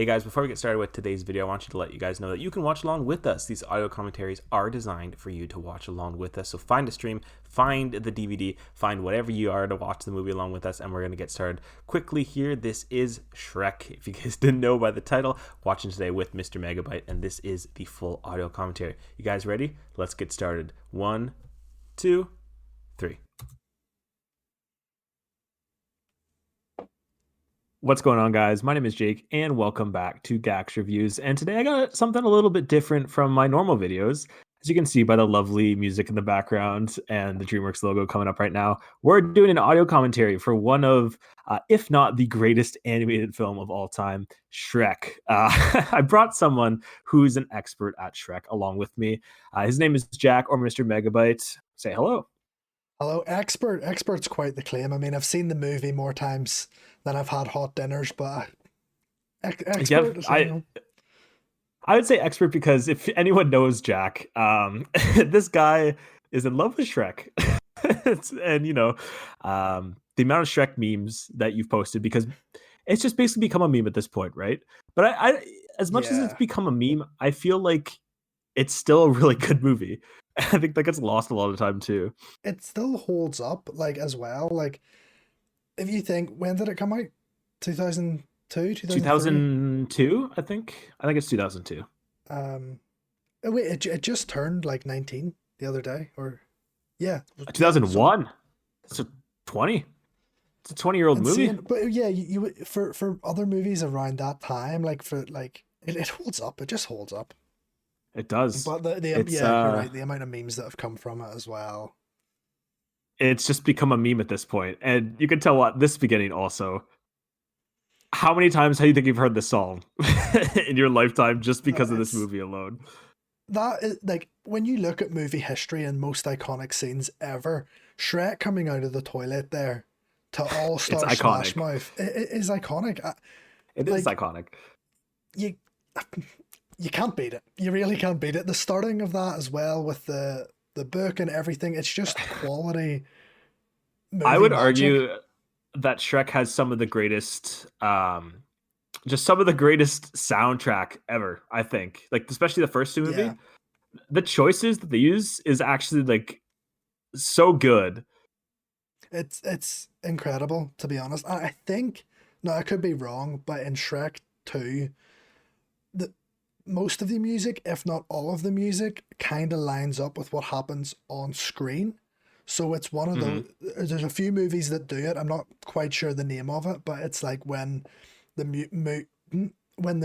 Hey guys, before we get started with today's video, I want you to let you guys know that you can watch along with us. These audio commentaries are designed for you to watch along with us. So find a stream, find the DVD, find whatever you are to watch the movie along with us, and we're going to get started quickly here. This is Shrek, if you guys didn't know by the title, watching today with MrMegabyte, and this is the full audio commentary. You guys ready? Let's get started. 1, 2, 3. What's going on, guys? My name is Jake, and welcome back to Gax Reviews. And today I got something a little bit different from my normal videos. As you can see by the lovely music in the background and the DreamWorks logo coming up right now, we're doing an audio commentary for one of, if not the greatest animated film of all time, Shrek. I brought someone who's an expert at Shrek along with me. His name is Jack, or MrMegabyte. Say hello. Hello, expert. Expert's quite the claim. I mean, I've seen the movie more times than I've had hot dinners, but expert. Yeah, I would say expert because if anyone knows Jack, this guy is in love with Shrek. And, the amount of Shrek memes that you've posted, because it's just basically become a meme at this point, right? But I as much as it's become a meme, I feel like it's still a really good movie. I think that gets lost a lot of the time too. It still holds up, as well. If you think, when did it come out? 2002, 2002, I think. I think it's 2002. Oh wait, it just turned 19 the other day, or yeah, 2001. It's a 20. It's a 20-year-old movie. But yeah, you for other movies around that time, it holds up. It just holds up. It does. But you're right. The amount of memes that have come from it as well. It's just become a meme at this point, and you can tell what this beginning also. How many times do you think you've heard this song in your lifetime just because of this movie alone? That is when you look at movie history and most iconic scenes ever, Shrek coming out of the toilet there to All Star Smash Mouth. It is iconic. It is iconic. You can't beat it. You really can't beat it. The starting of that as well with the book and everything, it's just quality movie I would magic. argue that Shrek has some of the greatest soundtrack ever, I think. Especially the first two movies. Yeah. The choices that they use is actually so good. It's incredible, to be honest. I think, no, I could be wrong, but in Shrek 2, most of the music, if not all of the music, kind of lines up with what happens on screen. So it's one of those. There's a few movies that do it. I'm not quite sure the name of it, but it's when the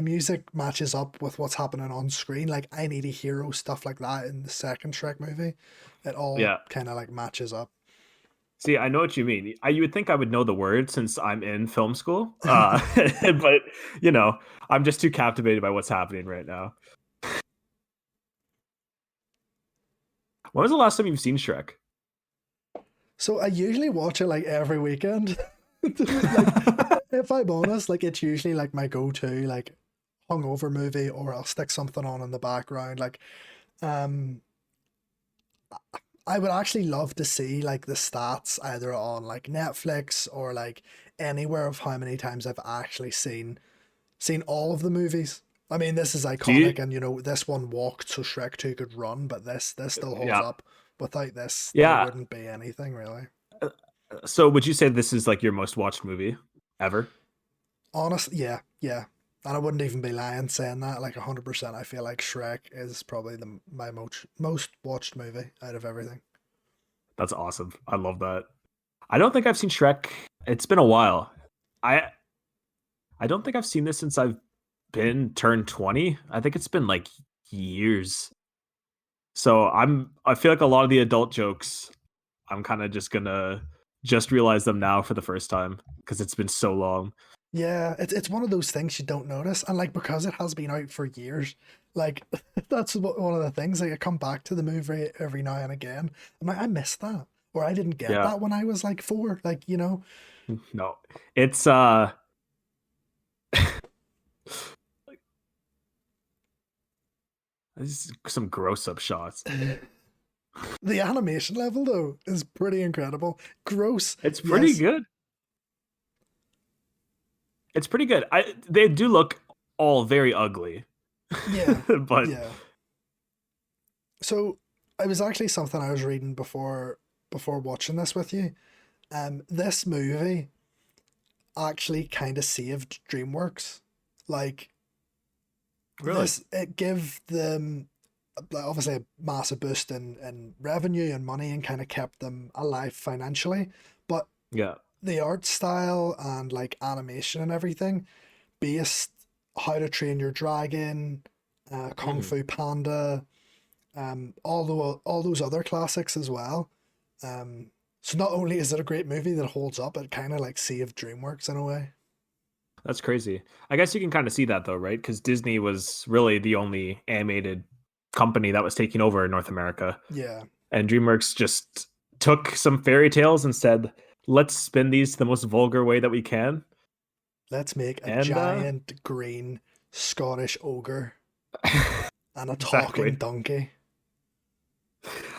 music matches up with what's happening on screen, like I Need a Hero, stuff like that in the second Shrek movie. It all kind of matches up. See, I know what you mean. You would think I would know the word since I'm in film school, but I'm just too captivated by what's happening right now. When was the last time you've seen Shrek? So I usually watch it every weekend. If I'm honest, it's usually my go-to hungover movie, or I'll stick something on in the background. I would actually love to see the stats either on Netflix or anywhere of how many times I've actually seen all of the movies. I mean, this is iconic, and this one walked so Shrek 2 could run, but this still holds up. Without this, there wouldn't be anything really. So would you say this is your most watched movie ever? Honestly, yeah. And I wouldn't even be lying saying that. 100%, I feel like Shrek is probably my most watched movie out of everything. That's awesome. I love that. I don't think I've seen Shrek. It's been a while. I don't think I've seen this since I've turned 20. I think it's been years. So I feel like a lot of the adult jokes, I'm kind of just gonna realize them now for the first time because it's been so long. Yeah, it's one of those things you don't notice, and because it has been out for years, that's one of the things. I come back to the movie every now and again. I'm I missed that, or I didn't get that when I was 4. No, it's these some gross up shots. The animation level though is pretty incredible. Gross. It's pretty good. It's pretty good. They do look all very ugly. Yeah, But yeah. So it was actually something I was reading before watching this with you. This movie actually kind of saved DreamWorks. Like really, it gave them like, obviously a massive boost in revenue and money and kind of kept them alive financially. But yeah. the art style and like animation and everything based How to Train Your Dragon, Kung Hmm. Fu Panda, all those other classics as well. So not only is it a great movie that holds up, it kind of like saved DreamWorks in a way. That's crazy. I guess you can kind of see that though, right? Because Disney was really the only animated company that was taking over in North America, Yeah, and DreamWorks just took some fairy tales and said, "Let's spin these the most vulgar way that we can." let's make a And giant green Scottish ogre and a talking exactly, donkey.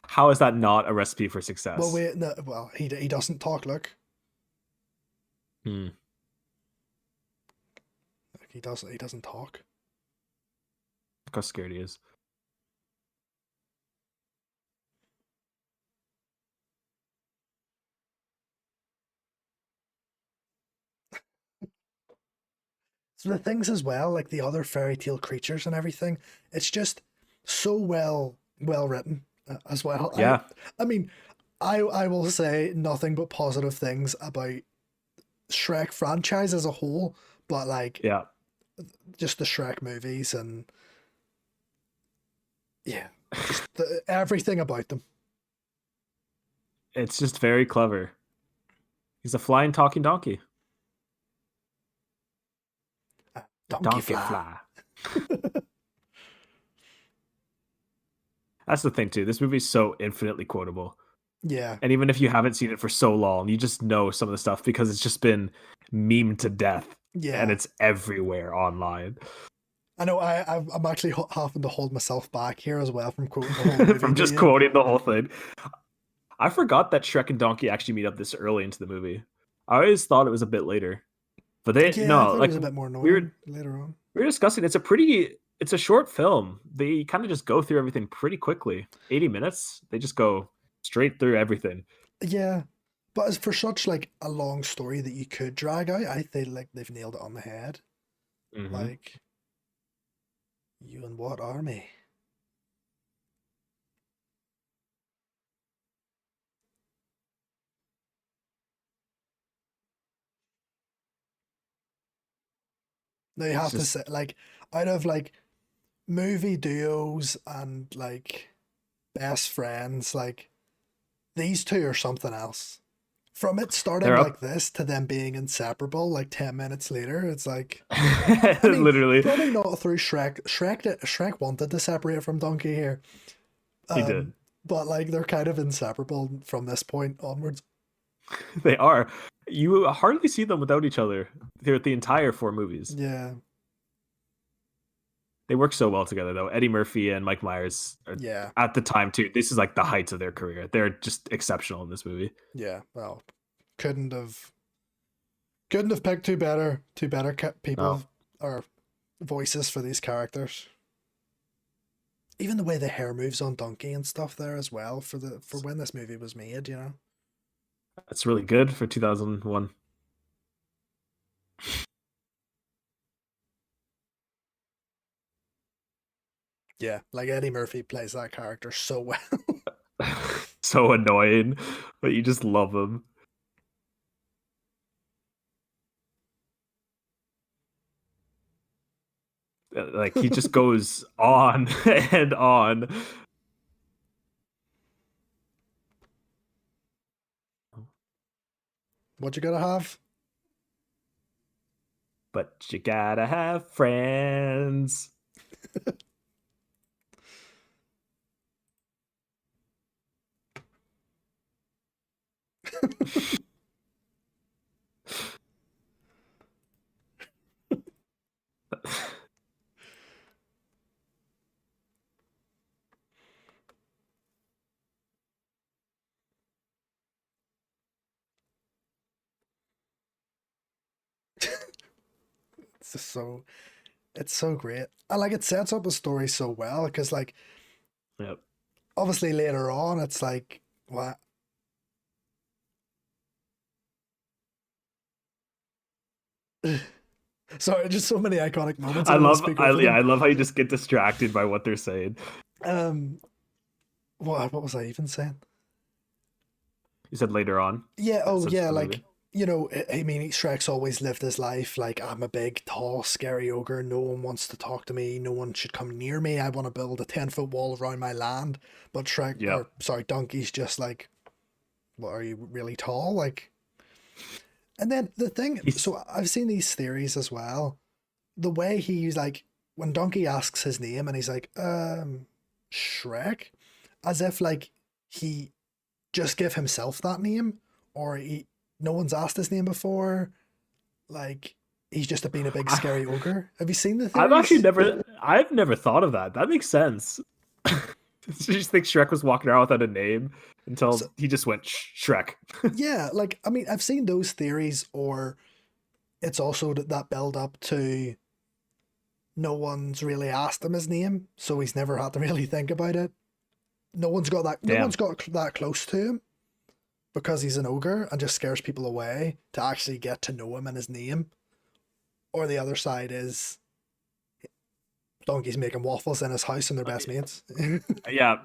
how is that not a recipe for Well, success? wait, no, well, he doesn't talk. Look, Hmm. he doesn't talk. Look how scared he is. So the things as well, like the other fairy tale creatures and everything, it's just so well written as well. Yeah, I mean, I will say nothing but positive things about Shrek franchise as a whole, but like yeah. just the Shrek movies and yeah, everything about them. It's just very clever. He's a flying talking donkey. Donkey Donkey Fly. fly. That's the thing too. This movie's so infinitely quotable. Yeah, And even if you haven't seen it for so long, you just know some of the stuff because it's just been memed to death and yeah. it's everywhere online. I know. I'm actually having to hold myself back here as well from quoting the whole movie From to just you. quoting the whole thing. I forgot that Shrek and Donkey actually meet up this early into the movie. I always thought it was a bit later. But they Yeah, I no, thought it like was a bit more we were known later on. we were discussing it's a short film. They kind of just go through everything pretty quickly. 80 minutes. They just go straight through everything. Yeah, but as for such like a long story that you could drag out, I think like they've nailed it on the head. Hmm. Like, you and what army? Now you It's have to just say like out of like movie duos and like best friends, like these two are something else. From it starting they're like up. this to them being inseparable, like 10 minutes later, it's like I mean, Literally, probably not through Shrek. Shrek wanted to separate from Donkey here, he um, did. but like they're kind of inseparable from this point onwards. They are. You hardly see them without each other throughout the entire four movies. Yeah, They work so well together, though. Eddie Murphy and Mike Myers are, yeah, at the time too. This is like the heights of their career. They're just exceptional in this movie. yeah. Well, couldn't have couldn't have picked two better people No, or voices for these characters. Even the way the hair moves on Donkey and stuff there as well for when this movie was made, you know. that's really good for 2001. Yeah, like Eddie Murphy plays that character so well. So annoying, but you just love him. Like he just goes on and on. What you gotta have? But you gotta have friends. It's just so It's so great. And like it sets up a story so well because like Yep. obviously later on it's like what. Sorry, just so many iconic moments. I don't want to speak over Yeah, them. I love how you just get distracted by what they're saying. Um, what was I even saying? You said later on. Yeah. That Oh, sets yeah. the Like movie. I mean, Shrek's always lived his life like I'm a big, tall, scary ogre. No one wants to talk to me. No one should come near me. I want to build a 10 foot wall around my land. But Shrek, Yep. or sorry, Donkey's just like, what are you really tall? Like, and then the thing. He's So I've seen these theories as well. The way he's like when Donkey asks his name and he's like, Shrek, as if like he just give himself that name, or he no one's asked his name before. Like he's just been a big I, scary ogre. Have you seen the I've actually theories? never thought of that. That makes sense. So you just think Shrek was walking around without a name So until he just went Shrek. yeah, like I mean, I've seen those theories, or it's also that build up to no one's really asked him his name, so he's never had to really think about it. No one's got that. No one's Damn. got that close to him because he's an ogre and just scares people away to actually get to know him and his name. Or the other side is Donkey's making waffles in his house and they're best mates. Yeah.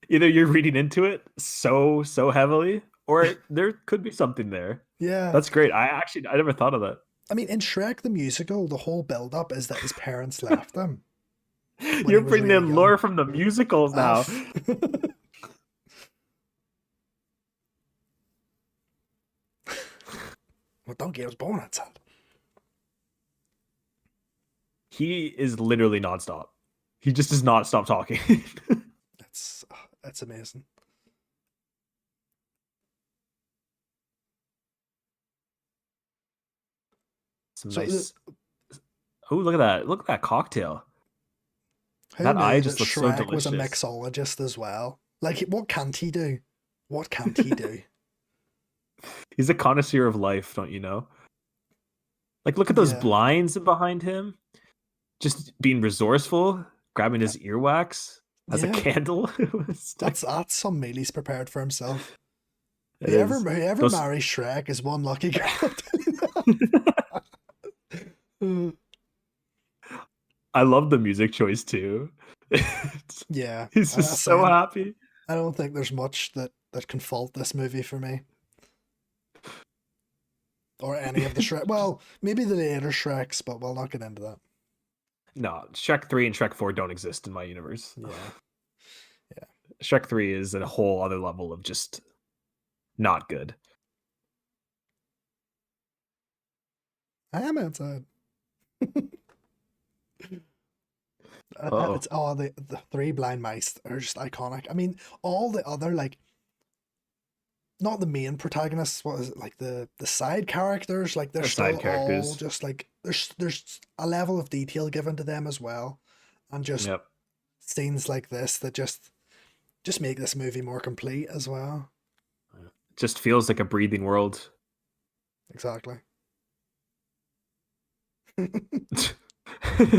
Either you're reading into it so heavily, or there could be something there. Yeah. That's great. I never thought of that. I mean, in Shrek the musical, the whole build up is that his parents left him when he You're was bringing really in lore young. from the musicals now. Off. Well, Donkey was born outside. He is literally nonstop. He just does not stop talking. That's amazing. Some So, nice. Oh, look at that! Look at that cocktail. who That eye knew that just looks so Shrek was a delicious. mixologist as well? Like, what can't he do? What can't he do? He's a connoisseur of life, don't you know? Like, look at those Yeah. blinds behind him. Just being resourceful, grabbing Uh, his earwax as a Yeah. candle. That's some meal he's prepared for himself. It is. Whoever Those. marries Shrek is one lucky girl. I love the music choice too. Yeah, He's I'm just so saying happy. I don't think there's much that can fault this movie for me, or any of the Shrek. Well, maybe the later Shreks, but we'll not get into that. No, Shrek 3 and Shrek 4 don't exist in my universe. Yeah, yeah. Shrek 3 is a whole other level of just not good. I am outside. Oh, It's the three blind mice are just iconic. I mean, all the other like not the main protagonists. What is it like the side characters? Like they're they're still side all characters. just like there's a level of detail given to them as well, and just Yep. scenes like this that just make this movie more complete as well. Just feels like a breathing world. Exactly.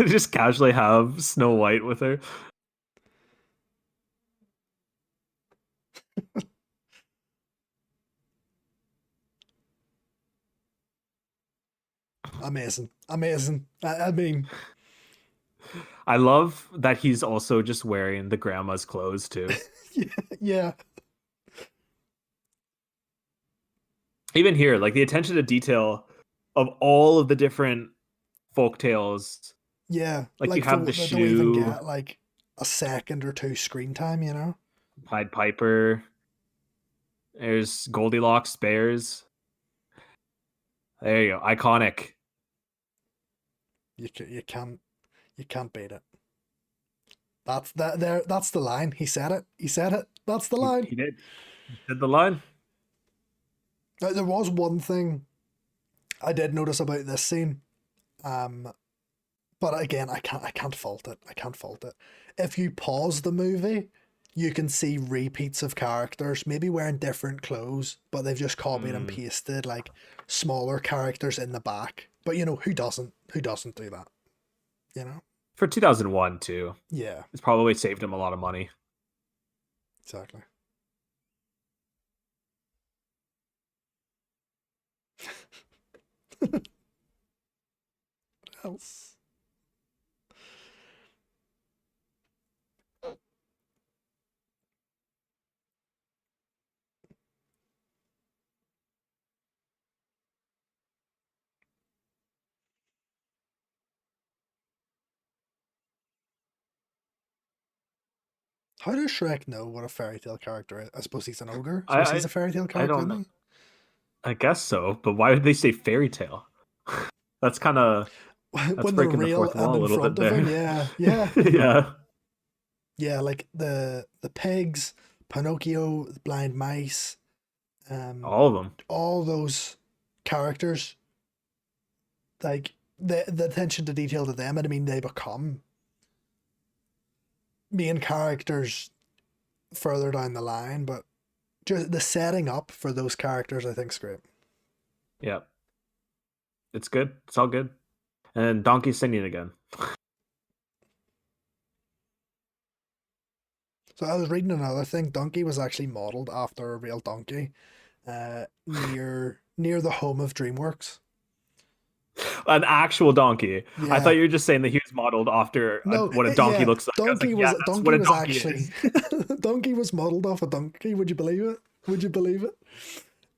Just casually have Snow White with her. Amazing, amazing. I mean, I love that he's also just wearing the grandma's clothes too. yeah, yeah, Even here, like the attention to detail of all of the different folk tales. yeah. Like you Like have the for they don't even shoe, get like a second or two screen time. You know, Pied Piper. There's Goldilocks bears. There you go. Iconic. you can't you can't beat it. That's that there. That's the line. He said it. He said it. That's the line. He did. He did the line. Now, there was one thing I did notice about this scene, um, but again, I can't fault it. I can't fault it. If you pause the movie, you can see repeats of characters, maybe wearing different clothes, but they've just copied and Mm, pasted like smaller characters in the back. But you know who doesn't? Who doesn't do that? you know? For 2001 too. Yeah, It's probably saved him a lot of money. exactly. Else. How does Shrek know what a fairy tale character is? I suppose he's an ogre. I I suppose he's I, a fairy tale I character, don't isn't know. he? I guess so, but why did they say fairy tale? That's kind of that's When they're breaking the real fourth and wall a in little front bit of him, there. yeah, yeah, Yeah, yeah. Like the pigs, Pinocchio, the blind mice, um, all of them. all those characters, like the attention to detail to them, and I mean they become main characters further down the line, but just the setting up for those characters, I think, is great. Yeah, it's good. It's all good. And Donkey's singing again. So I was reading another thing. Donkey was actually modeled after a real donkey, near the home of DreamWorks. An actual donkey. I thought Yeah, you were just saying that he was modeled after no, what a donkey yeah. looks like. I was like, yeah, that's what Donkey a was donkey actually is. Donkey was modeled off a donkey. Would you believe it? Would you believe it?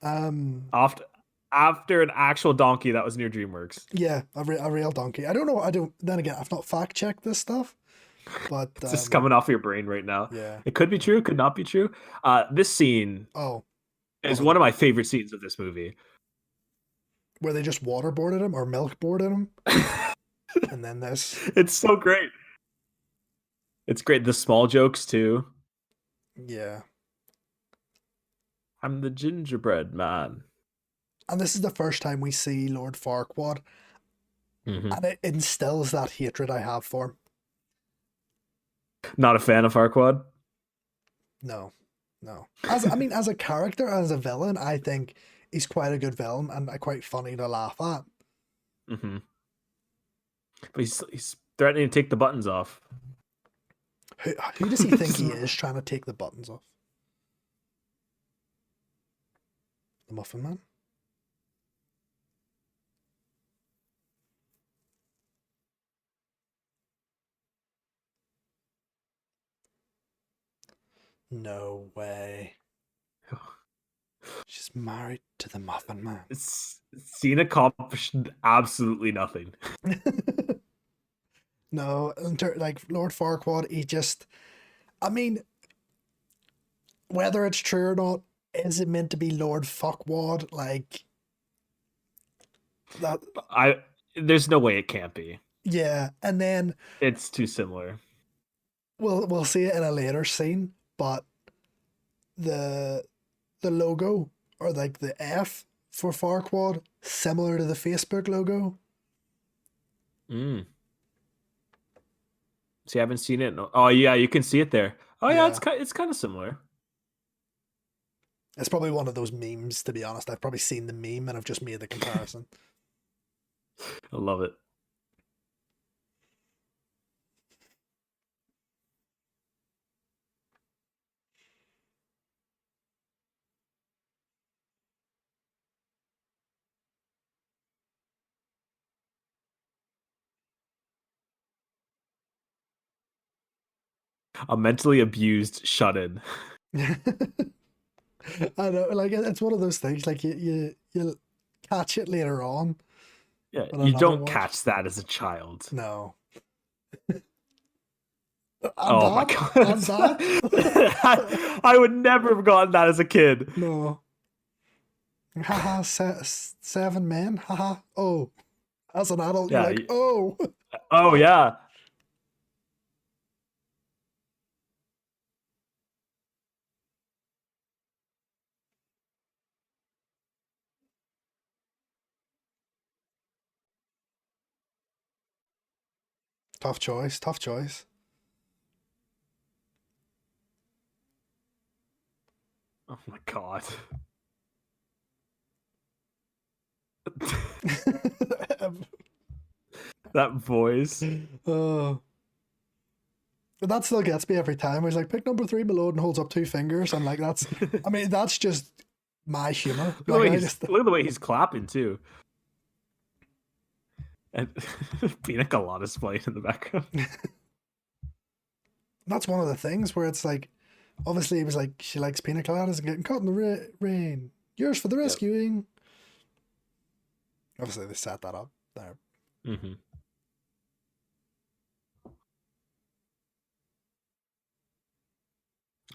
Um, after after an actual donkey that was near DreamWorks. yeah, a real donkey. I don't know. I don't. Then again, I've not fact checked this stuff, but It's just coming off of your brain right now. yeah. It could be true, could not be true. This scene Oh, is what? one of my favorite scenes of this movie. Where they just waterboarded him or milkboarded him, and then this. It's so great. It's great. The small jokes too. Yeah, I'm the gingerbread man. and this is the first time we see Lord Farquaad, Hmm. and it instills that hatred I have for him. Not a fan of Farquaad. No, no. As I mean, as a character, as a villain, I think he's quite a good villain and quite funny to laugh at. Hmm. But he's threatening to take the buttons off. Who does he think he is trying to take the buttons off? The Muffin Man? No way. She's married to the Muffin Man. Scene accomplished absolutely nothing. No, like Lord Farquaad, he just. I mean, whether it's true or not, is it meant to be Lord Fuckwad? Like that? I There's no way it can't be. Yeah, and then It's too similar. we'll see it in a later scene, but the the logo or like the F for Farquad similar to the Facebook logo. Mm. See, I haven't seen it. Oh yeah, you can see it there. Oh yeah, Yeah, it's kind of similar. it's probably one of those memes. To be honest, I've probably seen the meme and I've just made the comparison. I love it. A mentally abused shut-in. I know, like it's one of those things. Like you'll catch it later on Yeah, on you another don't watch. catch that as a child. No, and Oh my that god. and that. I would never have gotten that as a kid. No, haha, 7 men. Haha. Oh, as an adult, you're Yeah. like, oh, Oh yeah. tough choice. Tough choice. Oh my god. That voice. Oh, but that still gets me every time. He's like, pick number three below and holds up two fingers. And like, I mean, that's just my humor. Like, I just, Look at the way he's clapping too. And Pina Colada's playing in the background. that's one of the things where it's like, obviously, he was like, she likes pina coladas and getting caught in the rain. Yours for the Yep. rescuing. Obviously, they set that up there. Mm-hmm.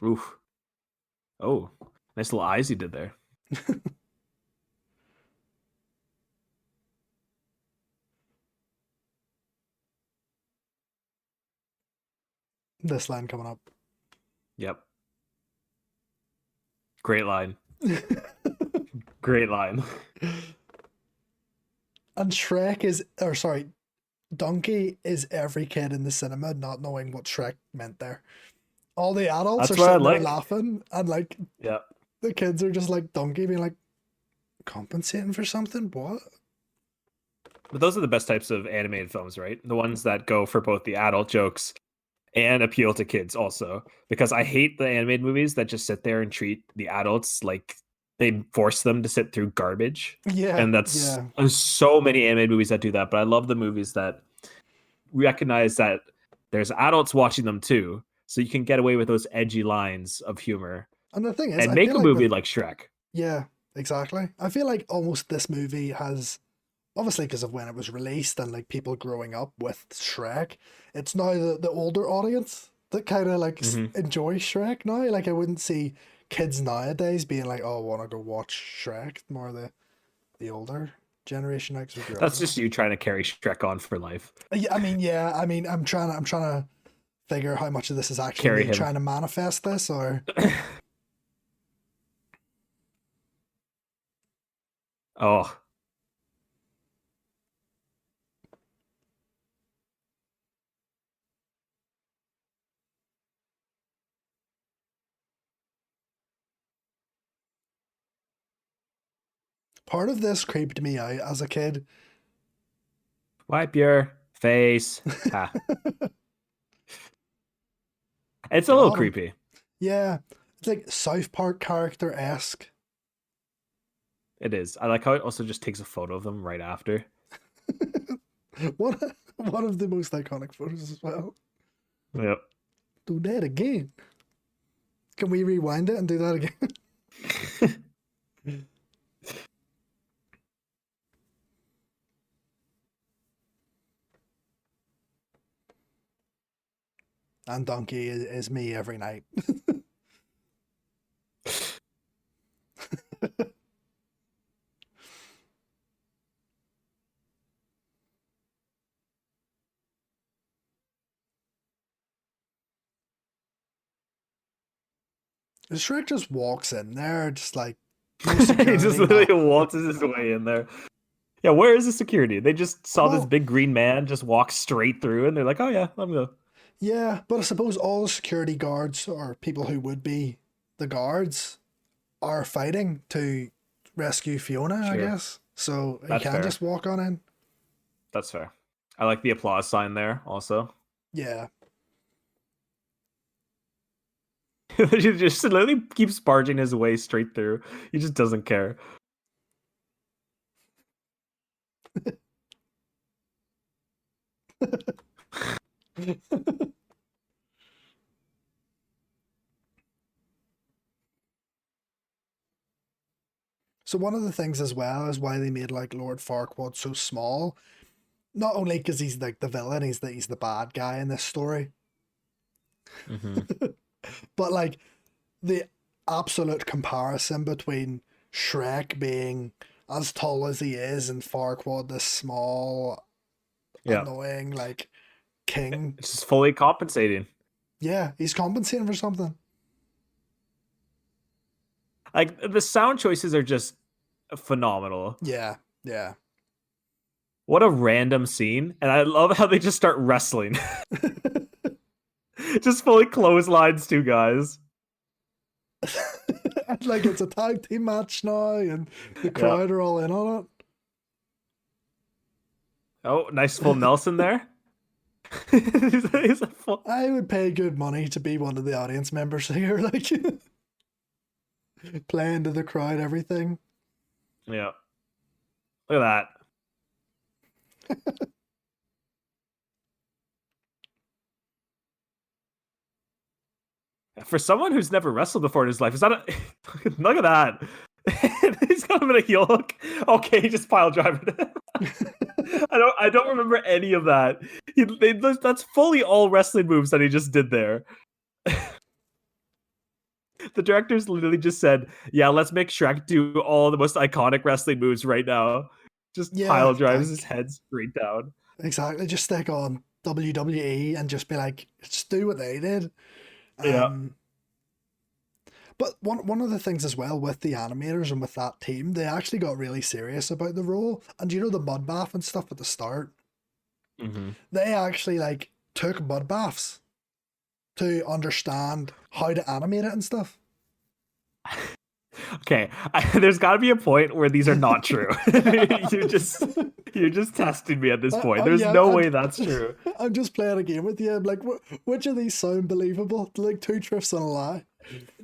Oof. Oh, nice little eyes he did there. This line coming up. Yep. Great line. Great line. And Shrek is, or sorry, Donkey is every kid in the cinema not knowing what Shrek meant there. All the adults That's are what I sitting there like. laughing, and like Yeah. the kids are just like Donkey being like, compensating for something? What? But those are the best types of animated films, right? The ones that go for both the adult jokes and appeal to kids also. Because I hate the animated movies that just sit there and treat the adults like they force them to sit through garbage. Yeah, And yeah. there's so many animated movies that do that, but I love the movies that recognize that there's adults watching them too. So you can get away with those edgy lines of humor And the thing is, and I make feel a like movie with like Shrek. yeah, exactly. I feel like almost this movie has obviously because of when it was released and like people growing up with Shrek, it's now the older audience that kind of like Mm-hmm. enjoy Shrek now. Like I wouldn't see kids nowadays being like, "Oh, I want to go watch Shrek." More the older generation, like, 'cause we grew up That's with it. just you trying to carry Shrek on for life. Yeah, I mean, I'm trying to figure how much of this is actually Carry me him. trying to manifest this, or Oh, part of this creeped me out as a kid. wipe your face. Ha. It's a little Got him. creepy. Yeah, it's like South Park character esque. It is. I like how it also just takes a photo of them right after. one one of the most iconic photos as well. Yep. Do that again. Can we rewind it and do that again? And Donkey is me every night. Shrek just walks in there, just like no He just security, literally nothing. waltzes his way in there. Yeah, where is the security? They just saw this Well, big green man just walk straight through, and they're like, "Oh yeah, let me go." yeah, but I suppose all the security guards or people who would be the guards are fighting to rescue Fiona, I Sure, guess. So he that's can fair. just walk on in. That's fair. I like the applause sign there. Also, Yeah. he just literally keeps barging his way straight through. He just doesn't care. So one of the things as well is why they made like Lord Farquaad so small. Not only because he's like the villain, he's the bad guy in this story, Mm-hmm. but like the absolute comparison between Shrek being as tall as he is and Farquaad this small, Yeah, annoying like king. it's just fully compensating. Yeah, he's compensating for something. Like the sound choices are just phenomenal. Yeah, yeah. What a random scene, and I love how they just start wrestling. Just fully clotheslines two guys. And like it's a tag team match now, and the Yeah. crowd are all in on it. Oh, nice full Nelson there. He's a full... I would pay good money to be one of the audience members here, like playing to the crowd, everything. Yeah. Look at that. For someone who's never wrestled before in his life, is that a look at that? He's got him in a heel hook. Okay, he just pile driver. I don't remember any of that. That's fully all wrestling moves that he just did there. The directors literally just said, "Yeah, let's make Shrek do all the most iconic wrestling moves right now." Just Yeah, pile drives like, his head straight down. exactly. Just stick on WWE and just be like, just do what they did. Yeah. Um, but one of the things as well with the animators and with that team, they actually got really serious about the role. And you know the mud bath and stuff at the start, Mm-hmm. they actually like took mud baths to understand how to animate it and stuff. Okay, there's got to be a point where these are not true. You're just testing me at this point. There's Yeah, no way that's true. I'm just playing a game with you. I'm like, which of these sound believable? Like two truths and a lie.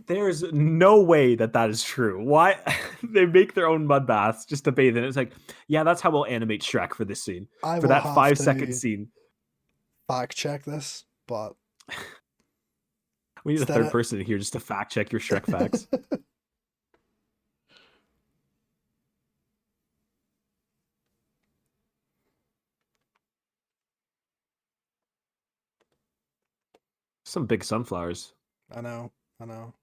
There's no way that is true. Why they make their own mud baths just to bathe in it? It's like, yeah, that's how we'll animate Shrek for this scene, I for will that have 5-second to scene. fact check this, but We need a instead third of person here just to fact check your Shrek facts. Some big sunflowers. I know, I know.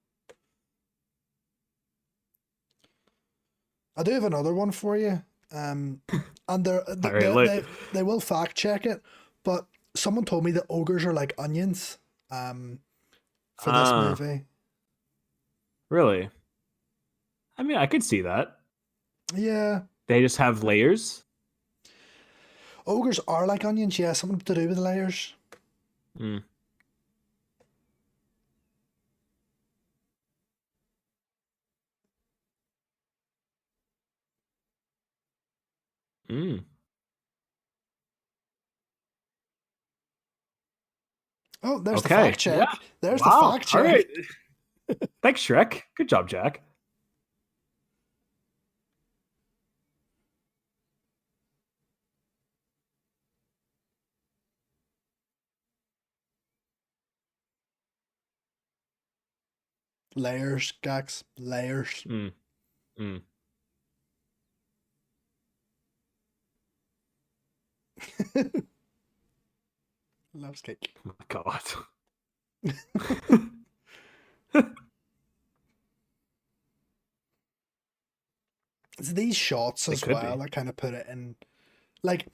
I do have another one for you. And All right, look. they will fact check it, but someone told me that ogres are like onions. For this movie. Really? I mean, I could see that. Yeah. They just have layers. Ogres are like onions, yeah, something to do with layers. Mm. Mm. Oh, there's the Okay. fact check. Yeah. There's the Wow. fact All check. right. Thanks, Shrek. Good job, Jack. Layers, Gax, layers. Mm. Mm. Loves cake. Oh my God. It's these shots It as could well be. that kind of put it in. Like,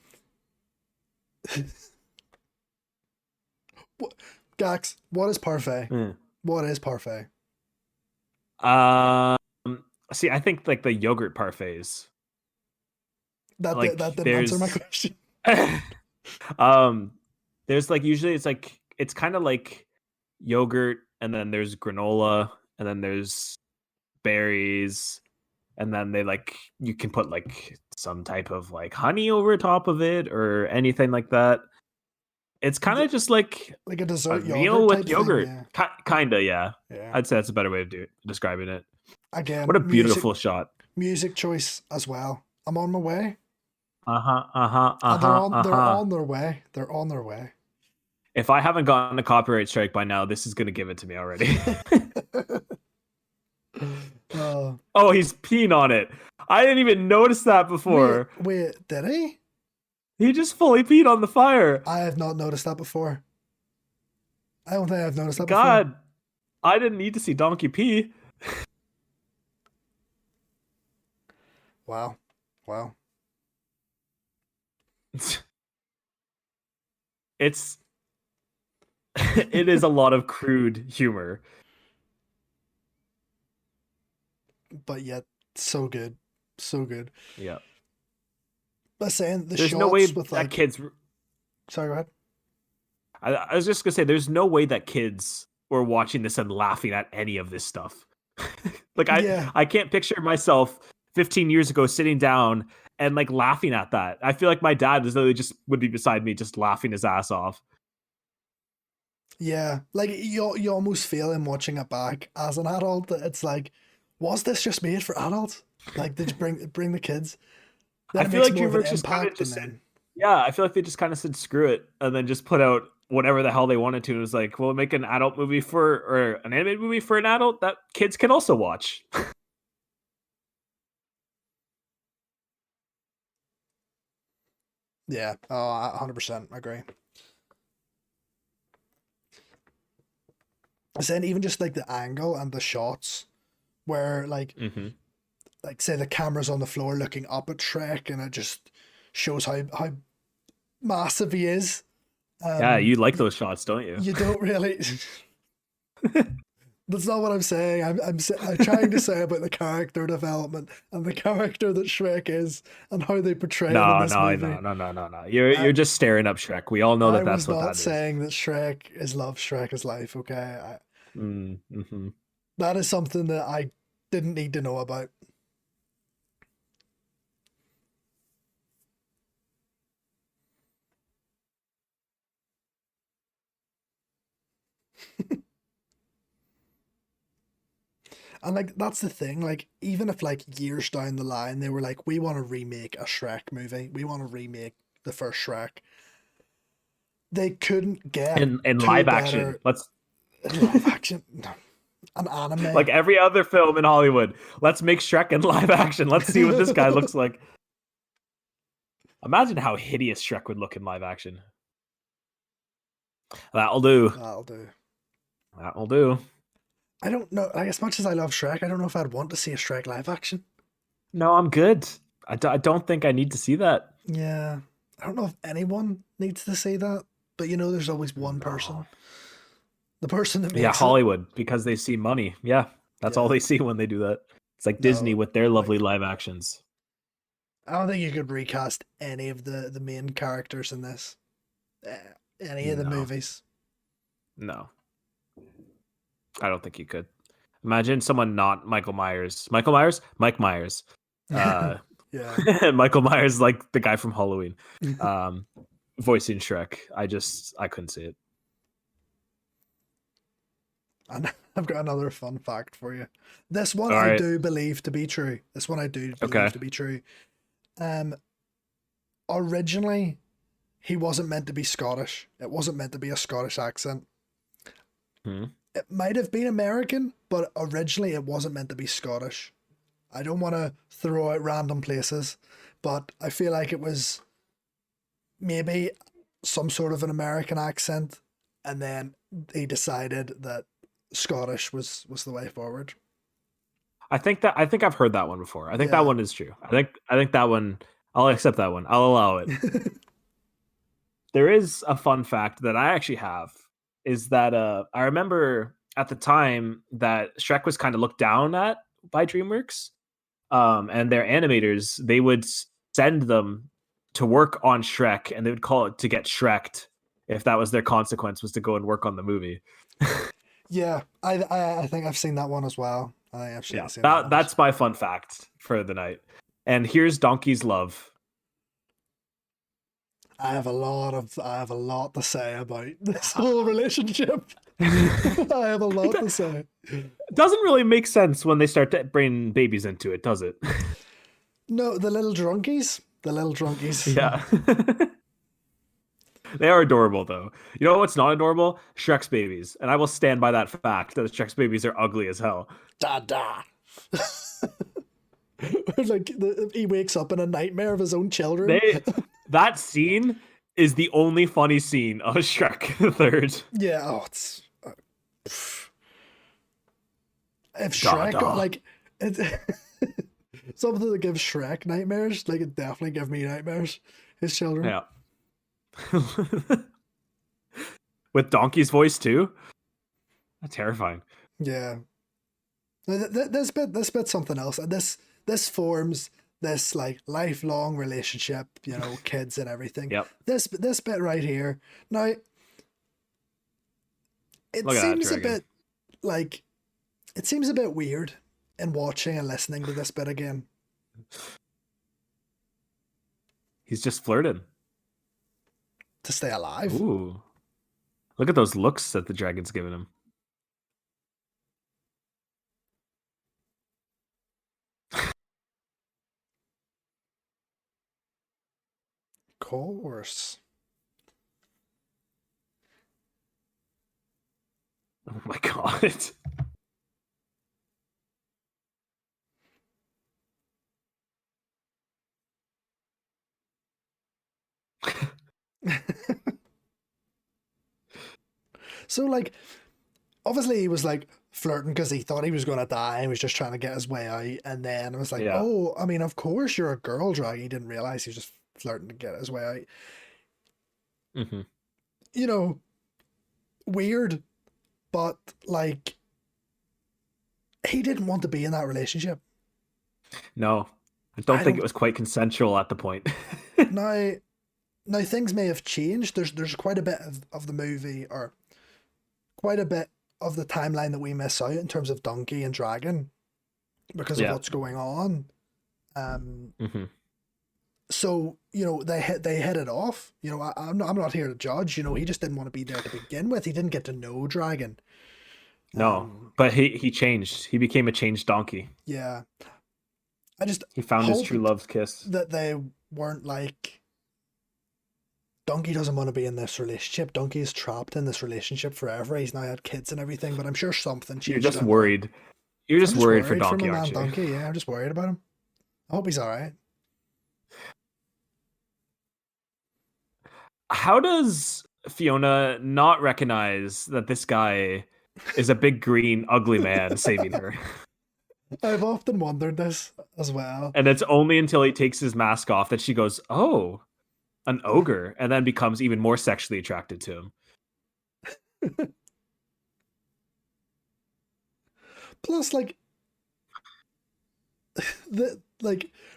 Gax, what is parfait? Mm. What is parfait? Um, See, I think like the yogurt parfaits. Like That didn't answer my there's, question. um, there's like usually it's kind of like yogurt, and then there's granola, and then there's berries, and then they like you can put like some type of like honey over top of it or anything like that. It's kind of just like Like a a dessert meal yogurt with type thing, yogurt. yeah. Kinda, yeah. Yeah. I'd say that's a better way of describing it. Again, What a beautiful shot. music choice as well. I'm on my way. Uh-huh, uh-huh, And they're uh-huh, on uh-huh. their way. They're on their way. If I haven't gotten a copyright strike by now, this is going to give it to me already. uh, Oh, he's peeing on it. I didn't even notice that before. wait, did he? He just fully peed on the fire. I have not noticed that before. I don't think I've noticed that before. God, I didn't need to see Donkey pee. Wow. Wow. It's it is a lot of crude humor. But yet, so good. So good. Yeah. But saying the There's shots no way with that like. kids. Sorry, go ahead. I was just gonna say, there's no way that kids were watching this and laughing at any of this stuff. Like Yeah. I can't picture myself 15 years ago sitting down and like laughing at that. I feel like my dad was literally just would be beside me, just laughing his ass off. Yeah, like you almost feel him watching it back as an adult that it's like, was this just made for adults? Like, did you bring the kids? Then I it feel makes like more of an DreamWorks just kind of impact, and just said, then yeah, I feel like they just kind of said screw it, and then just put out whatever the hell they wanted to. It was like, we'll make an adult movie for, or an animated movie for an adult that kids can also watch. yeah, oh, 100% agree. Then even just like the angle and the shots where Mm-hmm. like say the camera's on the floor looking up at Shrek, and it just shows how massive he is. Yeah, Um, you like those shots, don't you? you don't really. That's not what I'm saying. I'm trying to say about the character development and the character that Shrek is and how they portray it in No, this no, movie. no, no, no, no, no. You're I, just staring up Shrek. We all know I that was that's what not that is. saying that Shrek is love, Shrek is life. Okay, Mm-hmm. that is something that I didn't need to know about. And like that's the thing. Like even if like years down the line they were like, we want to remake a Shrek movie, we want to remake the first Shrek, they couldn't get In two live action, better let's live action. An anime. like every other film in Hollywood. Let's make Shrek in live action. Let's see what this guy looks like. Imagine how hideous Shrek would look in live action. That'll do. That'll do. That'll do. I don't know. Like, as much as I love Shrek, I don't know if I'd want to see a Shrek live action. No, I'm good. I don't think I need to see that. Yeah. I don't know if anyone needs to see that, but you know, there's always one No. person. The person that Yeah, makes it. Hollywood, because they see money. Yeah, that's all Yeah. they see when they do that. It's like Disney No, with their lovely like, live actions. I don't think you could recast any of the main characters in this. Eh, any of the No, movies. no, I don't think you could. Imagine someone not Michael Myers. Michael Myers? Mike Myers. Uh, Yeah. Michael Myers, like the guy from Halloween, um, voicing Shrek. I couldn't see it. And I've got another fun fact for you. This one All I right. do believe to be true. This one I do Okay. believe to be true. Um, Originally, he wasn't meant to be Scottish. It wasn't meant to be a Scottish accent. Hmm. It might have been American, but originally it wasn't meant to be Scottish. I don't want to throw out random places, but I feel like it was maybe some sort of an American accent, and then he decided that Scottish was the way forward. I think I've heard that one before. I think that Yeah. one is true. I think that one. I'll accept that one. I'll allow it. There is a fun fact that I actually have is that I remember at the time that Shrek was kind of looked down at by DreamWorks, and their animators they would send them to work on Shrek, and they would call it to get Shreked if that was their consequence was to go and work on the movie. Yeah, I think I've seen that one as well. I Yeah, absolutely seen that one. that's my fun fact for the night. And here's Donkey's Love. I have a lot to say about this whole relationship. I have a lot to say. Doesn't really make sense when they start to bring babies into it, does it? No, the little drunkies. The little drunkies. Yeah. They are adorable, though. You know what's not adorable? Shrek's babies. And I will stand by that fact that Shrek's babies are ugly as hell. Da da. Like he wakes up in a nightmare of his own children. That scene is the only funny scene of Shrek the Third. Yeah. Oh, it's if Da, Shrek da. like it, something that gives Shrek nightmares. Like it definitely give me nightmares. His children. Yeah. With Donkey's voice too. Terrifying. Yeah. This bit's something else. And this forms this like lifelong relationship, you know, kids and everything. Yep. This bit right here. Now it Look at that seems a dragon. bit like it seems a bit weird in watching and listening to this bit again. He's just flirting. to stay alive. Ooh. Look at those looks that the dragon's giving him. Of course. Oh my god. So like, obviously he was like flirting because he thought he was going to die and was just trying to get his way out. And then it was like, Yeah. oh, I mean, of course you're a girl dragon. He didn't realize he was just flirting to get his way out. Mm-hmm. You know, weird, but like, he didn't want to be in that relationship. No, I don't I think it don't was quite consensual at the point. now. Now things may have changed. There's quite a bit of the movie, or quite a bit of the timeline that we miss out in terms of Donkey and Dragon because of Yeah. what's going on. Um, Mm-hmm. so they hit it off. I'm not here to judge. He just didn't want to be there to begin with. He didn't get to know Dragon. No, but he changed. He became a changed donkey. Yeah, I just He found his true hoped love's kiss. that they weren't like, Donkey doesn't want to be in this relationship. Donkey is trapped in this relationship forever. He's now had kids and everything, but I'm sure something changed. You're just that worried. You're just I'm just worried for worried Donkey, my man aren't you? Donkey. Yeah, I'm just worried about him. I hope he's all right. How does Fiona not recognize that this guy is a big green ugly man saving her? I've often wondered this as well. And it's only until he takes his mask off that she goes, "Oh, an ogre," and then becomes even more sexually attracted to him. Plus, like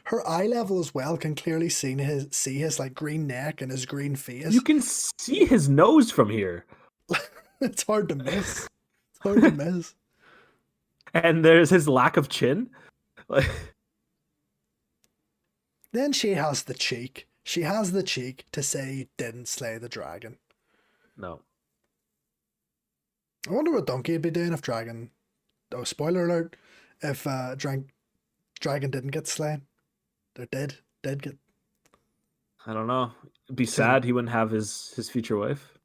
her eye level as well can clearly see his like green neck and his green face. You can see his nose from here. It's hard to miss. It's hard to miss. And there's his lack of chin. Then she has the cheek. She has the cheek to say you didn't slay the dragon. No. I wonder what Donkey would be doing if Dragon. Oh, spoiler alert! If Dragon didn't get slain, or did get. I don't know. It'd be sad he wouldn't have his future wife.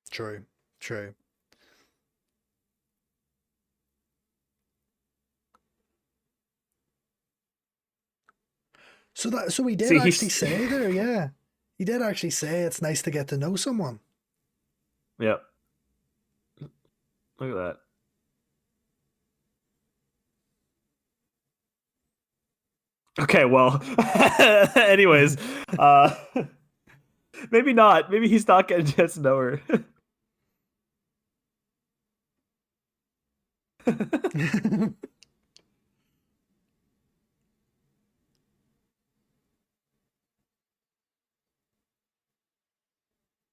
True. So he did actually say there, yeah. He did actually say it's nice to get to know someone. Yep. Look at that. Okay, well, anyways, maybe not. Maybe he's not getting a chance to know her.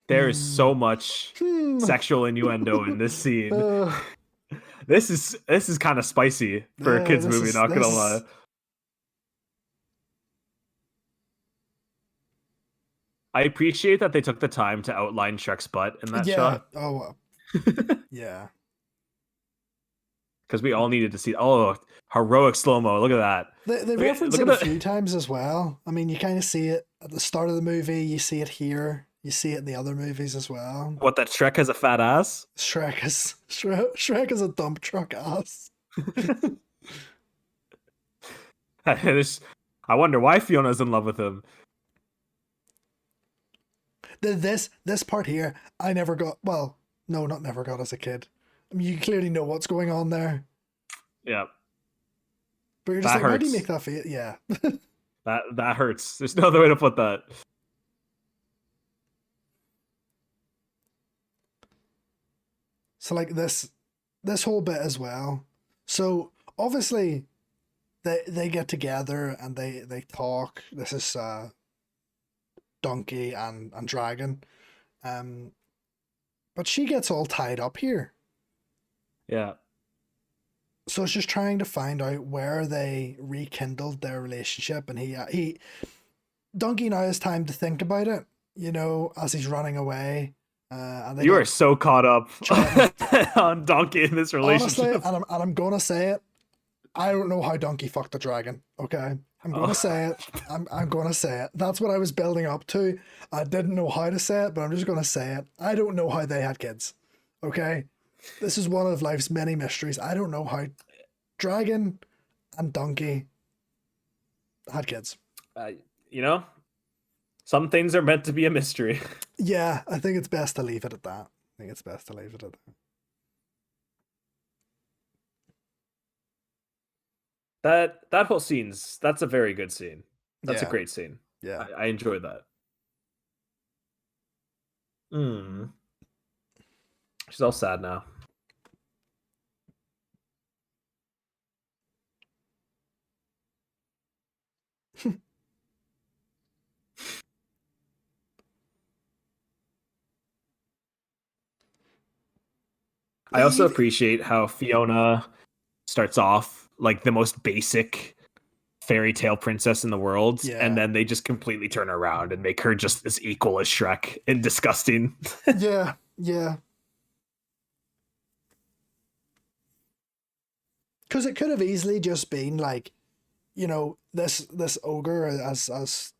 There is so much sexual innuendo in this scene. This is kind of spicy for a kids movie, not gonna lie. I appreciate that they took the time to outline Shrek's butt in that shot. Oh, yeah. Because we all needed to see. Oh, heroic slow mo! Look at that. They reference it a few times as well. I mean, you kind of see it at the start of the movie. You see it here. You see it in the other movies as well. What, that Shrek has a fat ass? Shrek is a dump truck ass. I wonder why Fiona's in love with him. This part here, I never got. Well, no, not never got as a kid. I mean, you clearly know what's going on there. Yeah. But you're just like, hurts. How do you make that face? Yeah. that hurts. There's no other way to put that. So like this whole bit as well. So obviously they get together and they talk. This is Donkey and Dragon. But she gets all tied up here. Yeah. So it's just trying to find out where they rekindled their relationship, and he Donkey now has time to think about it. You know, as he's running away, and they You are got so caught up chatting. on Donkey in this Honestly, relationship. and I'm gonna say it. I don't know how Donkey fucked the dragon. Okay, I'm gonna Oh. say it. I'm gonna say it. That's what I was building up to. I didn't know how to say it, but I'm just gonna say it. I don't know how they had kids. Okay, this is one of life's many mysteries. I don't know how Dragon and Donkey had kids. Uh, you know, some things are meant to be a mystery. Yeah, I think it's best to leave it at that. I think it's best to leave it at that. That whole that's a very good scene. That's a Yeah, great scene. yeah. I enjoyed that. Mm. She's all sad now. I Like also even, appreciate how Fiona starts off like the most basic fairy tale princess in the world, and yeah, then they just completely turn her around and make her just as equal as Shrek and disgusting. yeah, yeah. Because it could have easily just been like, you know, this ogre has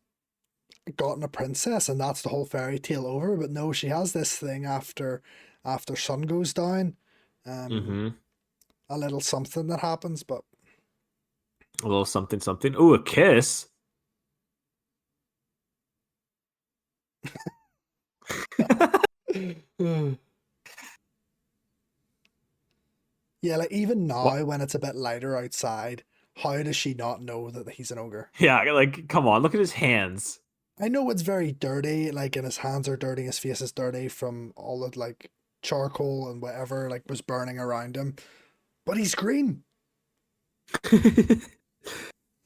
gotten a princess, and that's the whole fairy tale over. But no, she has this thing after sun goes down. Um, Mm-hmm. a little something that happens, but A little something, something. Ooh, a kiss. yeah, like even What? now when it's a bit lighter outside, how does she not know that he's an ogre? Yeah, like come on, look at his hands. I know it's very dirty, like, and his hands are dirty, his face is dirty from all the like charcoal and whatever like was burning around him, but he's green.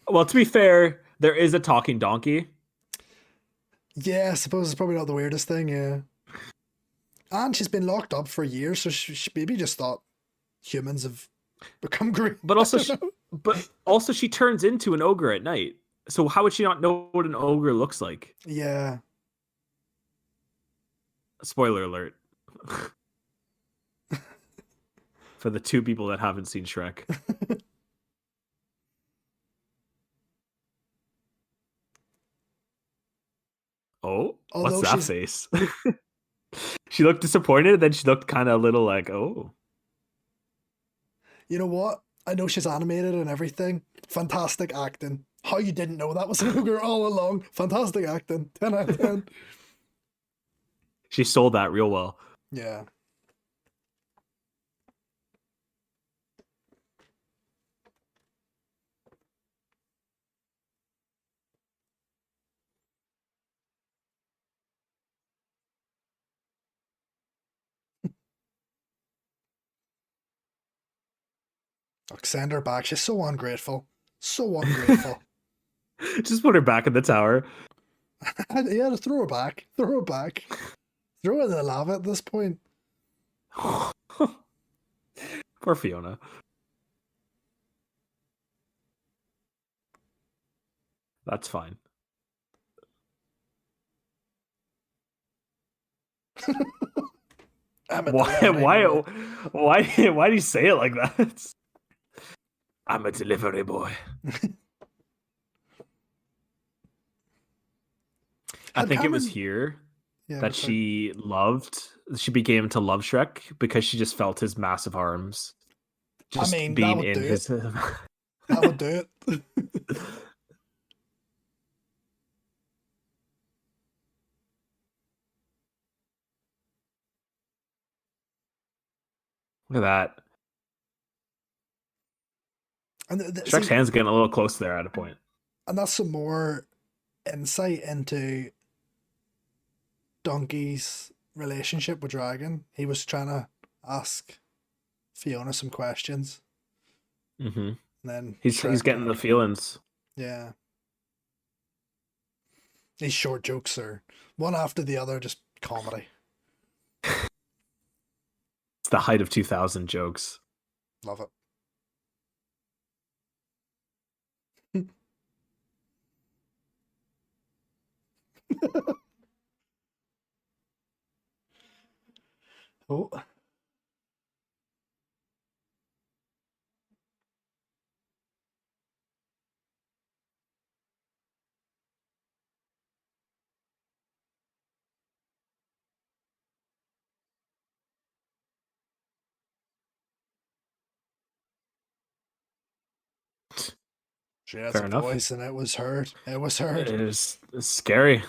Well, to be fair, there is a talking donkey. Yeah, I suppose it's probably not the weirdest thing. Yeah, and she's been locked up for years, so she maybe just thought humans have become green. But I also, don't know. she turns into an ogre at night. So how would she not know what an ogre looks like? Yeah, Spoiler alert for the two people that haven't seen Shrek. Oh, what's although that she's, face? She looked disappointed, then she looked kind of a little like, oh. you know what? I know she's animated and everything. Fantastic acting. How you didn't know that was an ogre all along? Fantastic acting. 10 out of 10. She sold that real well. Yeah. Send her back. She's so ungrateful. So ungrateful. Just put her back in the tower. Yeah, just throw her back. Throw her back. Throw her in the lava at this point. Poor Fiona. That's fine. I'm a Why? delivery boy. Why do you say it like that? I'm a delivery boy. I Had think it was Cameron. here Yeah, that sorry. she began to love Shrek because she just felt his massive arms I just mean, that being would do in it. his. Look That would do it. at that. And Shrek's see, hands getting a little close there at a point. and that's some more insight into Donkey's relationship with Dragon. He was trying to ask Fiona some questions, Mm-hmm. and then He's Shrek getting kind the of, feelings. yeah. These short jokes are one after the other, just comedy. It's the height of 2000 jokes. Love it. Oh, she has a Fair enough. voice, and it was heard. It was heard. It is scary.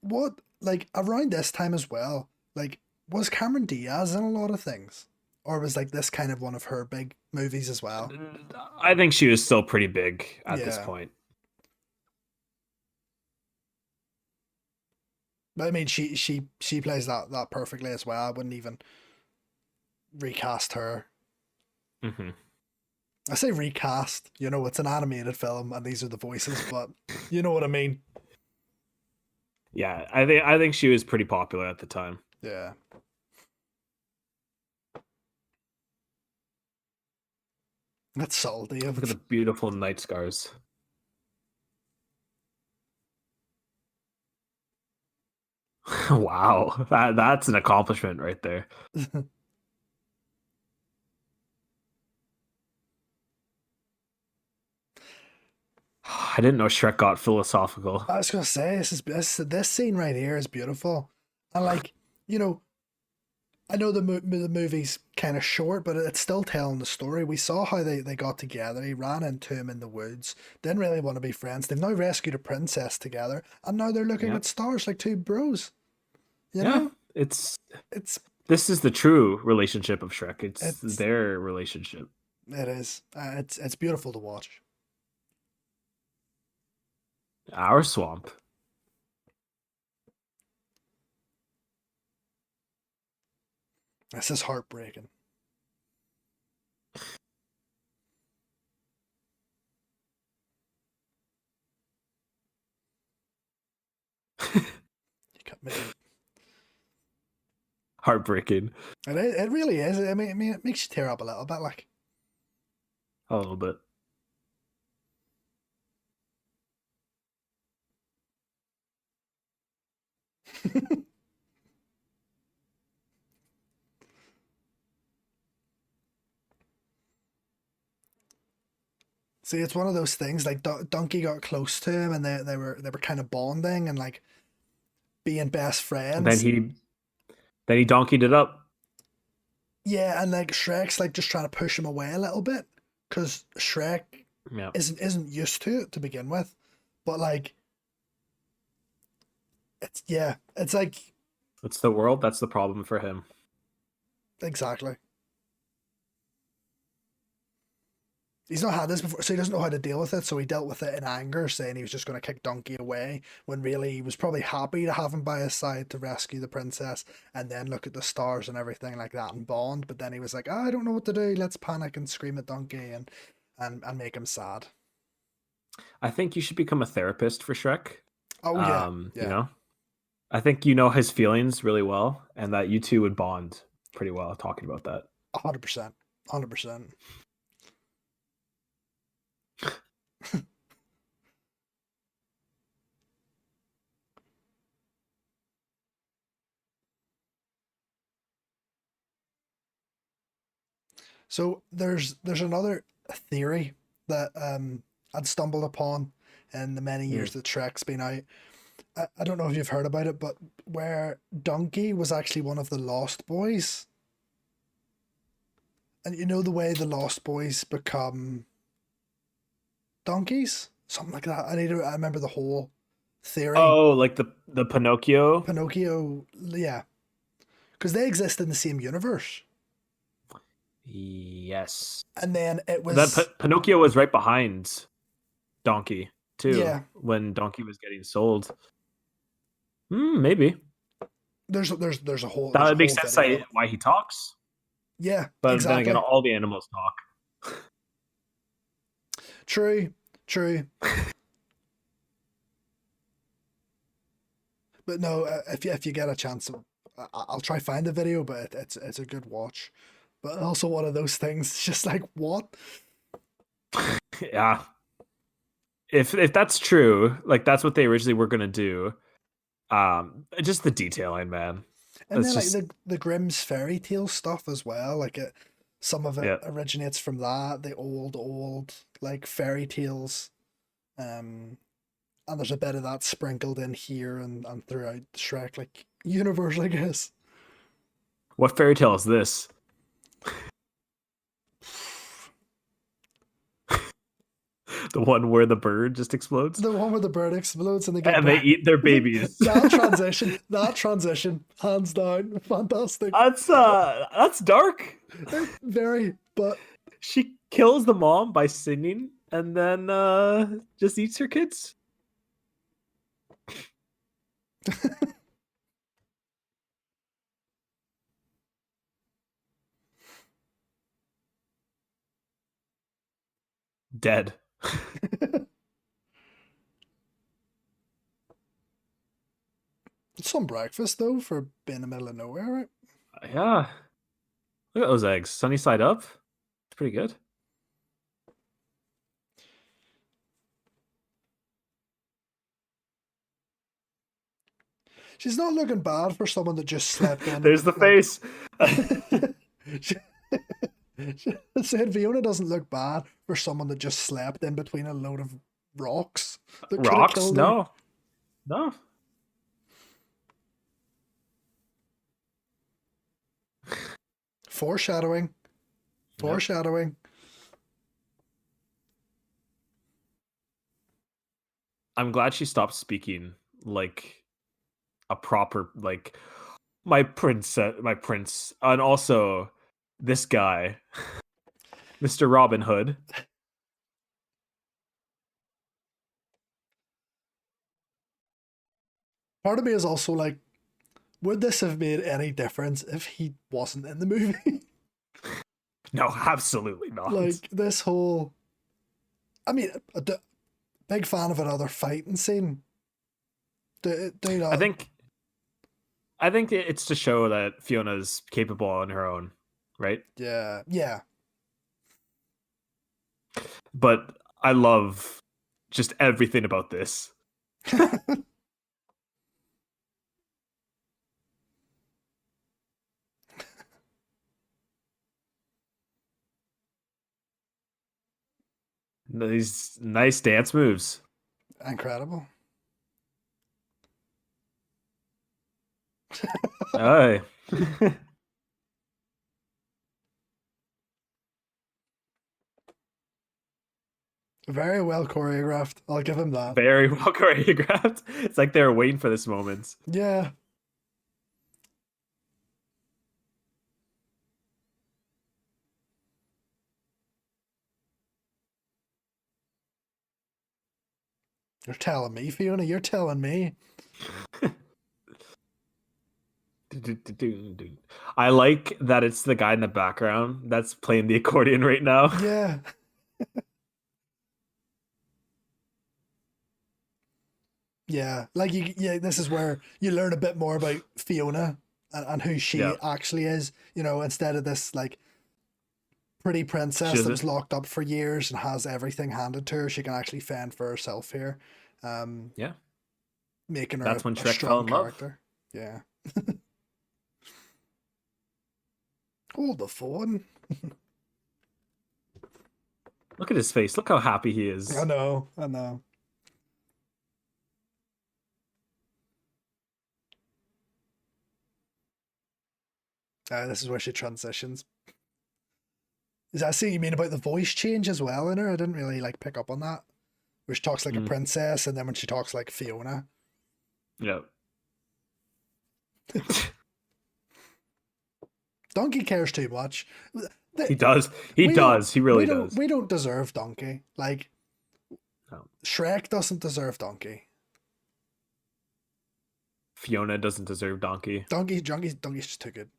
What, like, around this time as well, like, was Cameron Diaz in a lot of things? Or was, like, this kind of one of her big movies as well? I think she was still pretty big at this Yeah. point. But I mean, she plays that perfectly as well. I wouldn't even recast her. Hmm. I say recast, you know, it's an animated film and these are the voices, but you know what I mean. Yeah, I think she was pretty popular at the time. Yeah. That's salty. Look at the beautiful night scars. Wow, that's an accomplishment right there. I didn't know Shrek got philosophical. I was gonna say this scene right here is beautiful, and like, you know, I know the movie's kind of short, but it's still telling the story. We saw how they got together. He ran into him in the woods. Didn't really want to be friends. They've now rescued a princess together, and now they're looking Yeah, at stars like two bros. You yeah. know, It's it's this is the true relationship of Shrek. It's it's their relationship. it is. It's beautiful to watch. Our swamp. This is heartbreaking. You cut me deep. Heartbreaking It really is. I mean, it makes you tear up a little bit. Like, a little bit. see, it's one of those things. Like, Donkey got close to him, and they were kind of bonding and like being best And then friends. he donkeyed it up. Yeah, and like Shrek's like just trying to push him away a little bit because Shrek Yeah, isn't used to it to begin with, but like it's yeah, it's like it's the world. That's the problem for him. exactly. He's not had this before, so he doesn't know how to deal with it. So he dealt with it in anger, saying he was just going to kick Donkey away, when really he was probably happy to have him by his side to rescue the princess and then look at the stars and everything like that and bond. But then he was like, oh, I don't know what to do. Let's panic and scream at Donkey and make him sad. I think you should become a therapist for Shrek. Oh yeah, You yeah, know, I think you know his feelings really well, and that you two would bond pretty well talking about that. 100%, 100%. So there's another theory that I'd stumbled upon in the many Mm. years that Shrek's been out. I don't know if you've heard about it, but where Donkey was actually one of the Lost Boys. And you know the way the Lost Boys become donkeys? Something like that. I remember the whole theory. Oh, like the Pinocchio. Pinocchio, yeah. Because they exist in the same universe. Yes, And then it that was, Pinocchio was right behind Donkey too yeah, when Donkey was getting sold. Maybe there's that there's a would make whole sense video on it. why he talks. Yeah, But then again, exactly. all the animals talk. True, true. But no, if you get a chance, I'll try find the video. But it's a good watch. But also one of those things, just like what? Yeah, if that's true, like that's what they originally were gonna do. Just the detailing, man. And That's then like just the Grimm's fairy tale stuff as well. Like some of it yeah. originates from that, the old like fairy tales. Um, and there's a bit of that sprinkled in here and throughout the Shrek like universe, I guess. What fairy tale is this? The one where the bird just explodes The one where the bird explodes and they get and they back. eat their babies. That transition, hands down, fantastic. That's dark. Very, but She kills the mom by singing and then just eats her kids. Dead. it's some breakfast though for being in the middle of nowhere, right? Yeah. Look at those eggs. Sunny side up. It's pretty good. She's not looking bad for someone that just slept in. There's the Like, face. said Fiona doesn't look bad for someone that just slept in between a load of rocks that could have Rocks? killed her. No. No. Foreshadowing. Yep. Foreshadowing. I'm glad she stopped speaking like a proper like my princess, my prince, and also this guy, Mr. Robin Hood. Part of me is also like, would this have made any difference if he wasn't in the movie? No, absolutely not. Like this whole, I mean, big fan of another fighting scene. Do you I know? think I think it's to show that Fiona's capable on her own, right? Yeah, yeah. But I love just everything about this. These nice dance moves. Incredible. Aye. Very well choreographed. I'll give him that. Very well choreographed. It's like they were waiting for this moment. Yeah. You're telling me, Fiona. You're telling me. I like that it's the guy in the background that's playing the accordion right now. Yeah. Yeah. Like you. Yeah. This is where you learn a bit more about Fiona and who she Yeah. actually is. You know, instead of this like pretty She princess does that it. was locked up for years and has everything handed to her, she can actually fend for herself here. Yeah. Making her That's when a Shrek fell strong in love. character. Yeah. Hold the phone. Look at his face. Look how happy he I is. know. I know. This is where she transitions. Is that see you mean about the voice change as well in her? I didn't really like pick up on that. Where she talks like a Mm. princess, and then when she talks like Fiona. Yeah. Donkey cares too much. He does. He We don't. does. He really does. We don't deserve Donkey. Like No. Shrek doesn't deserve Donkey. Fiona doesn't deserve Donkey. Donkey's just too good.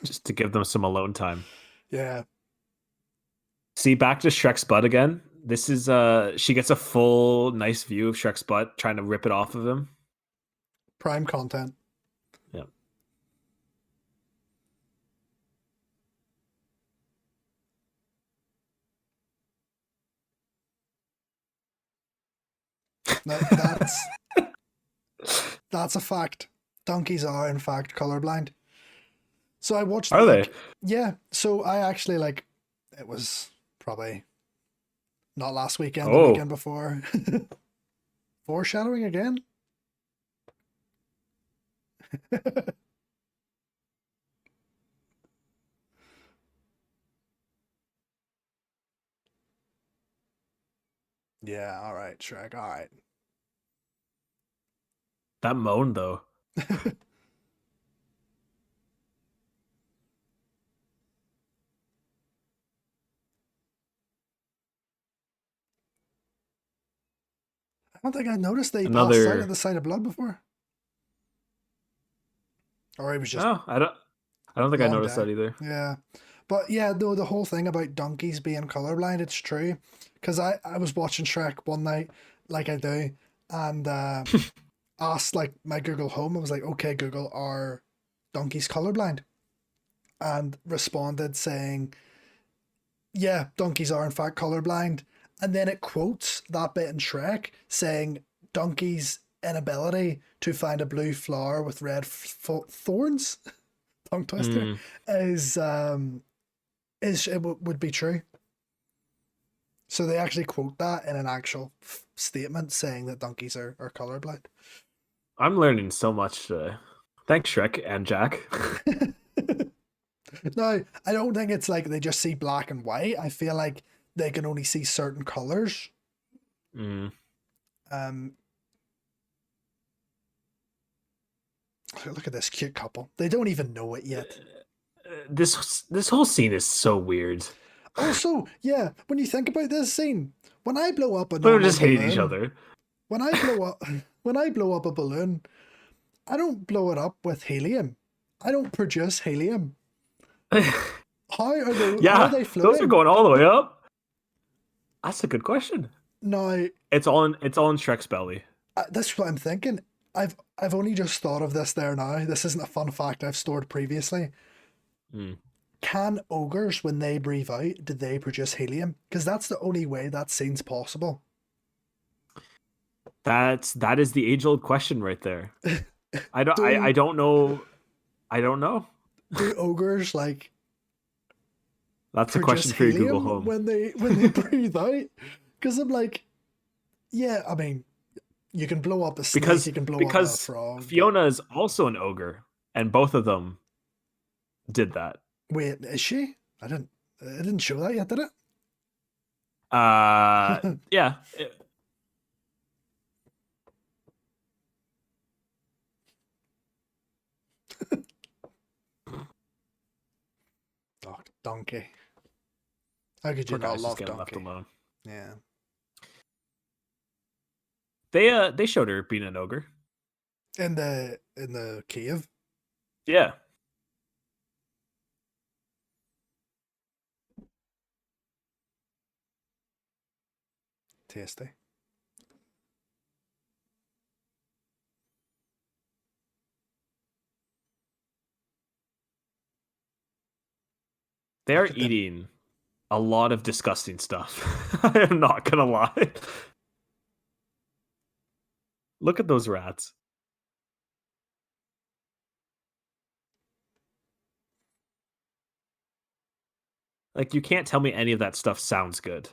Just to give them some alone time. Yeah. See, back to Shrek's butt again. This is she gets a full nice view of Shrek's butt trying to rip it off of him. Prime content. Yeah. That's a fact. Donkeys are in fact colorblind. So I watched Are they? yeah. So I actually it was probably not last weekend, the Oh, weekend before. Foreshadowing again. Yeah. All right, Shrek. All right. that moan though. I don't think I noticed that he passed out at Another. the sight of blood before. Or he was just Oh, I don't think I long noticed day. that either. Yeah. But yeah, though the whole thing about donkeys being colorblind, it's true. Because I was watching Shrek one night, like I do, and asked like my Google Home. I was like, "Okay, Google, are donkeys colorblind?" And responded saying, "Yeah, donkeys are in fact colorblind." And then it quotes that bit in Shrek saying, "Donkeys' inability to find a blue flower with red thorns." Tongue twister Mm. is would be true. So they actually quote that in an actual statement saying that donkeys are colorblind. I'm learning so much today. Thanks, Shrek and Jack. No, I don't think it's like they just see black and white. I feel like they can only see certain colors. Mm. Um, look at this cute couple. They don't even know it yet. This whole scene is so weird. Also, yeah, when you think about this scene, when I blow up a They normal just hate each balloon, other. when I blow up when I blow up a balloon, I don't blow it up with helium. I don't produce helium. How are Yeah, they those are floating? going all the way up. That's a good question. Now, It's all in Shrek's belly. that's what I'm thinking. I've only just thought of this there now. This isn't a fun fact I've stored previously. Mm. Can ogres, when they breathe out, do they produce helium? Because that's the only way that scene's possible. That is the age old question right there. I Do don't know. I don't know. do ogres like That's a produce question for your Google helium Home. when they breathe out? Because I'm like, yeah, I mean, you can blow up a snake, Because you can blow up a because frog, but Fiona is also an ogre, and both of them did that. wait, is she? It didn't show that yet, did Uh, it? yeah. Oh, donkey. How could you Poor not guy's just love getting left donkey? alone. Yeah. They showed her being an ogre. In the cave. Yeah. Tasty. They are Look at them. eating a lot of disgusting stuff. I am not gonna lie. Look at those rats. Like you can't tell me any of that stuff sounds good.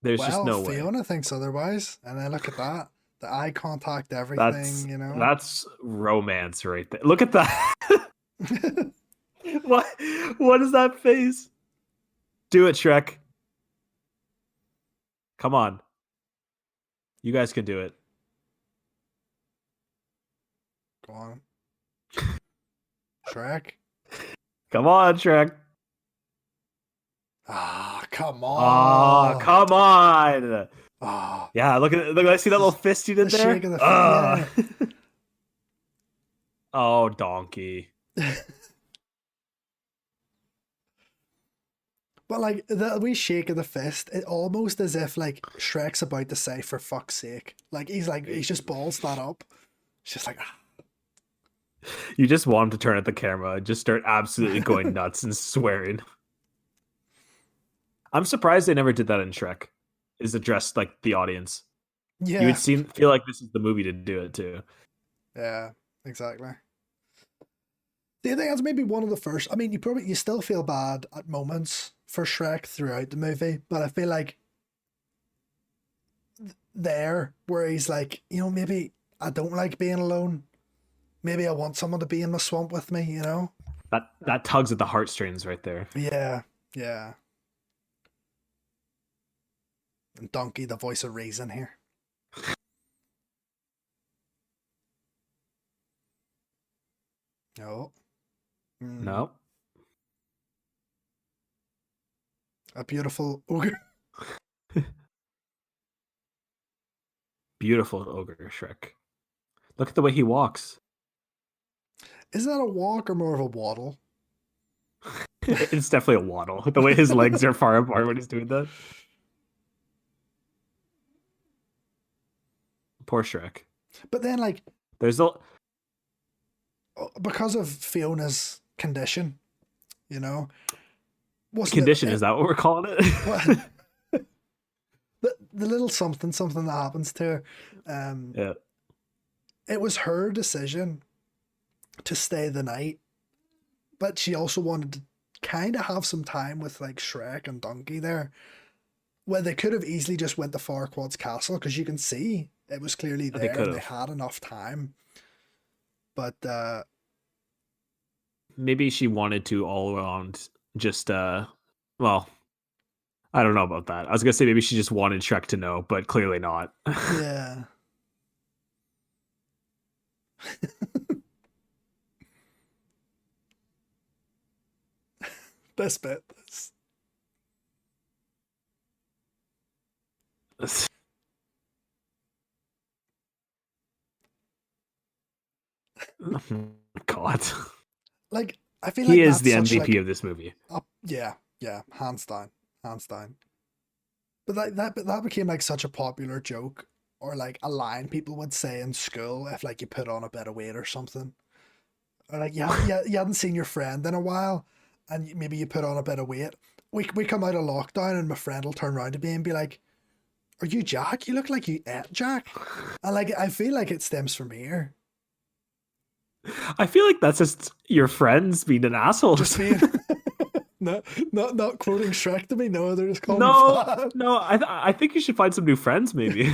There's just Well, no way. Fiona thinks otherwise, and then look at that. The eye contact, That's everything, you know. that's romance right there. Look at that. what what is that face? Do it, Shrek. Come on. You guys can do it. Go on. Shrek. Come on, Shrek. Ah, come Oh, on. come on. Ah, Yeah, look. I see that little fist you the did shake there. of the foot. Yeah. Oh, donkey. But like the wee shake of the fist, it almost as if like Shrek's about to say "for fuck's sake." Like he's just balls that up. It's just like You just want him to turn at the camera and just start absolutely going nuts and swearing. I'm surprised they never did that in Shrek. Is addressed like the audience. You would yeah, feel like this is the movie to do it too. yeah, exactly. Do you think that's maybe one of the first? I mean, you still feel bad at moments for Shrek throughout the movie, but I feel like there where he's like, maybe I don't like being alone. Maybe I want someone to be in my swamp with me. That tugs at the heartstrings right there. Yeah, yeah. And Donkey, the voice of reason here. No. Mm, No. a beautiful ogre. Beautiful ogre Shrek. Look at the way he walks. Is that a walk or more of a waddle? It's definitely a waddle. The way his legs are far apart when he's doing that. Poor Shrek. But then, like, There's a because of Fiona's condition, you know, wasn't condition. it, Is that what we're calling it? what the little something that happens to her? Yeah. It was her decision to stay the night, but she also wanted to kind of have some time with like Shrek and Donkey there, where they could have easily just went to Farquaad's castle because you can see it was clearly They there could and they have. had enough time. But Maybe she wanted to all around just well, I don't know about that. I was gonna say maybe she just wanted Shrek to know, but clearly not. yeah, this bit. God. Like I feel He like is that's the such MVP like of this movie. yeah, yeah, hands down, hands down. But that became like such a popular joke or like a line people would say in school if like you put on a bit of weight or something. Or like you hadn't seen your friend in a while and maybe you put on a bit of weight. We come out of lockdown and my friend will turn around to me and be like, "Are you Jack? You look like you ate Jack." And like I feel like it stems from here. I feel like that's just your friends being an asshole. Just being no, not quoting Shrek to me. No, they're just calling me No, fat. no. I think you should find some new friends. Maybe.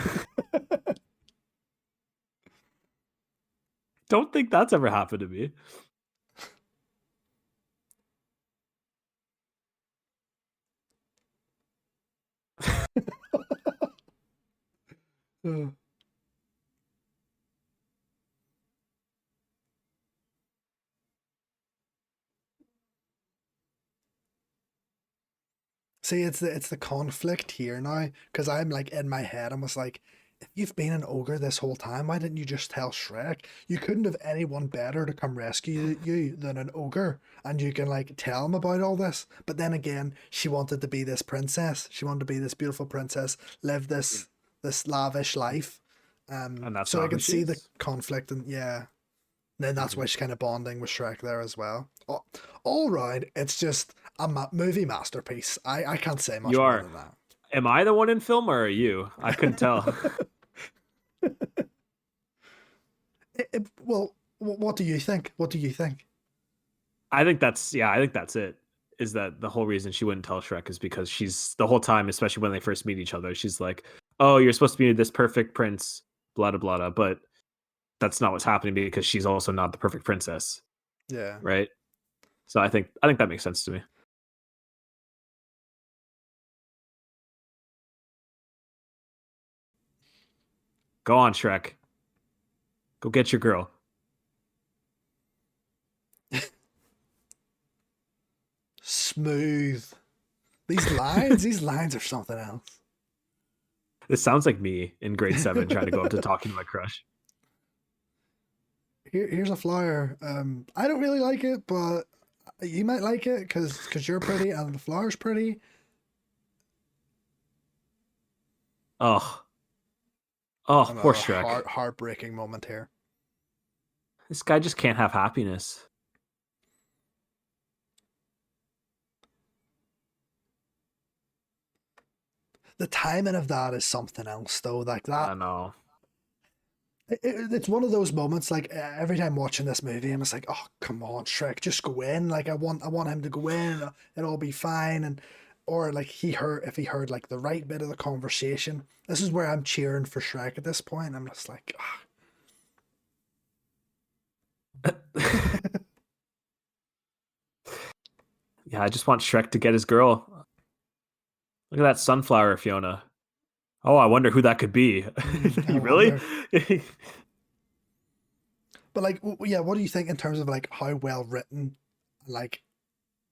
Don't think that's ever happened to me. See, it's the conflict here now because I'm like in my head. I was like, if you've been an ogre this whole time, why didn't you just tell Shrek? You couldn't have anyone better to come rescue you than an ogre, and you can like tell him about all this. But then again, she wanted to be this princess. She wanted to be this beautiful princess, live this lavish life. And that's So I not who can she see the is. conflict, and yeah, then that's why Mhm. she's kind of bonding with Shrek there as well. All round, it's just a movie masterpiece. I can't say much You more are. than that. Am I the one in film or are you? I couldn't tell. Well, what do you think? What do you think? I think that's yeah. I think that's it. Is that the whole reason she wouldn't tell Shrek is because she's the whole time, especially when they first meet each other, she's like, "Oh, you're supposed to be this perfect prince, blah blah blah," but that's not what's happening because she's also not the perfect princess, Yeah. right? So I think that makes sense to me. Go on, Shrek. Go get your girl. Smooth. These lines are something else. This sounds like me in grade 7 trying to go up to talking to my crush. Here's a flyer. I don't really like it, but You might like it because you're pretty and the flower's pretty. Oh, oh, poor Another Shrek. heartbreaking moment here. This guy just can't have happiness. The timing of that is something else, though. Like that, I know. it's one of those moments. Like every time watching this movie, I'm just like, oh come on, Shrek, just go in. Like I want him to go in. And it'll all be fine. And or like if he heard like the right bit of the conversation. This is where I'm cheering for Shrek at this point. I'm just like, Yeah, I just want Shrek to get his girl. Look at that sunflower, Fiona. Oh, I wonder who that could be. I You really? wonder. But like, yeah, what do you think in terms of like how well written, like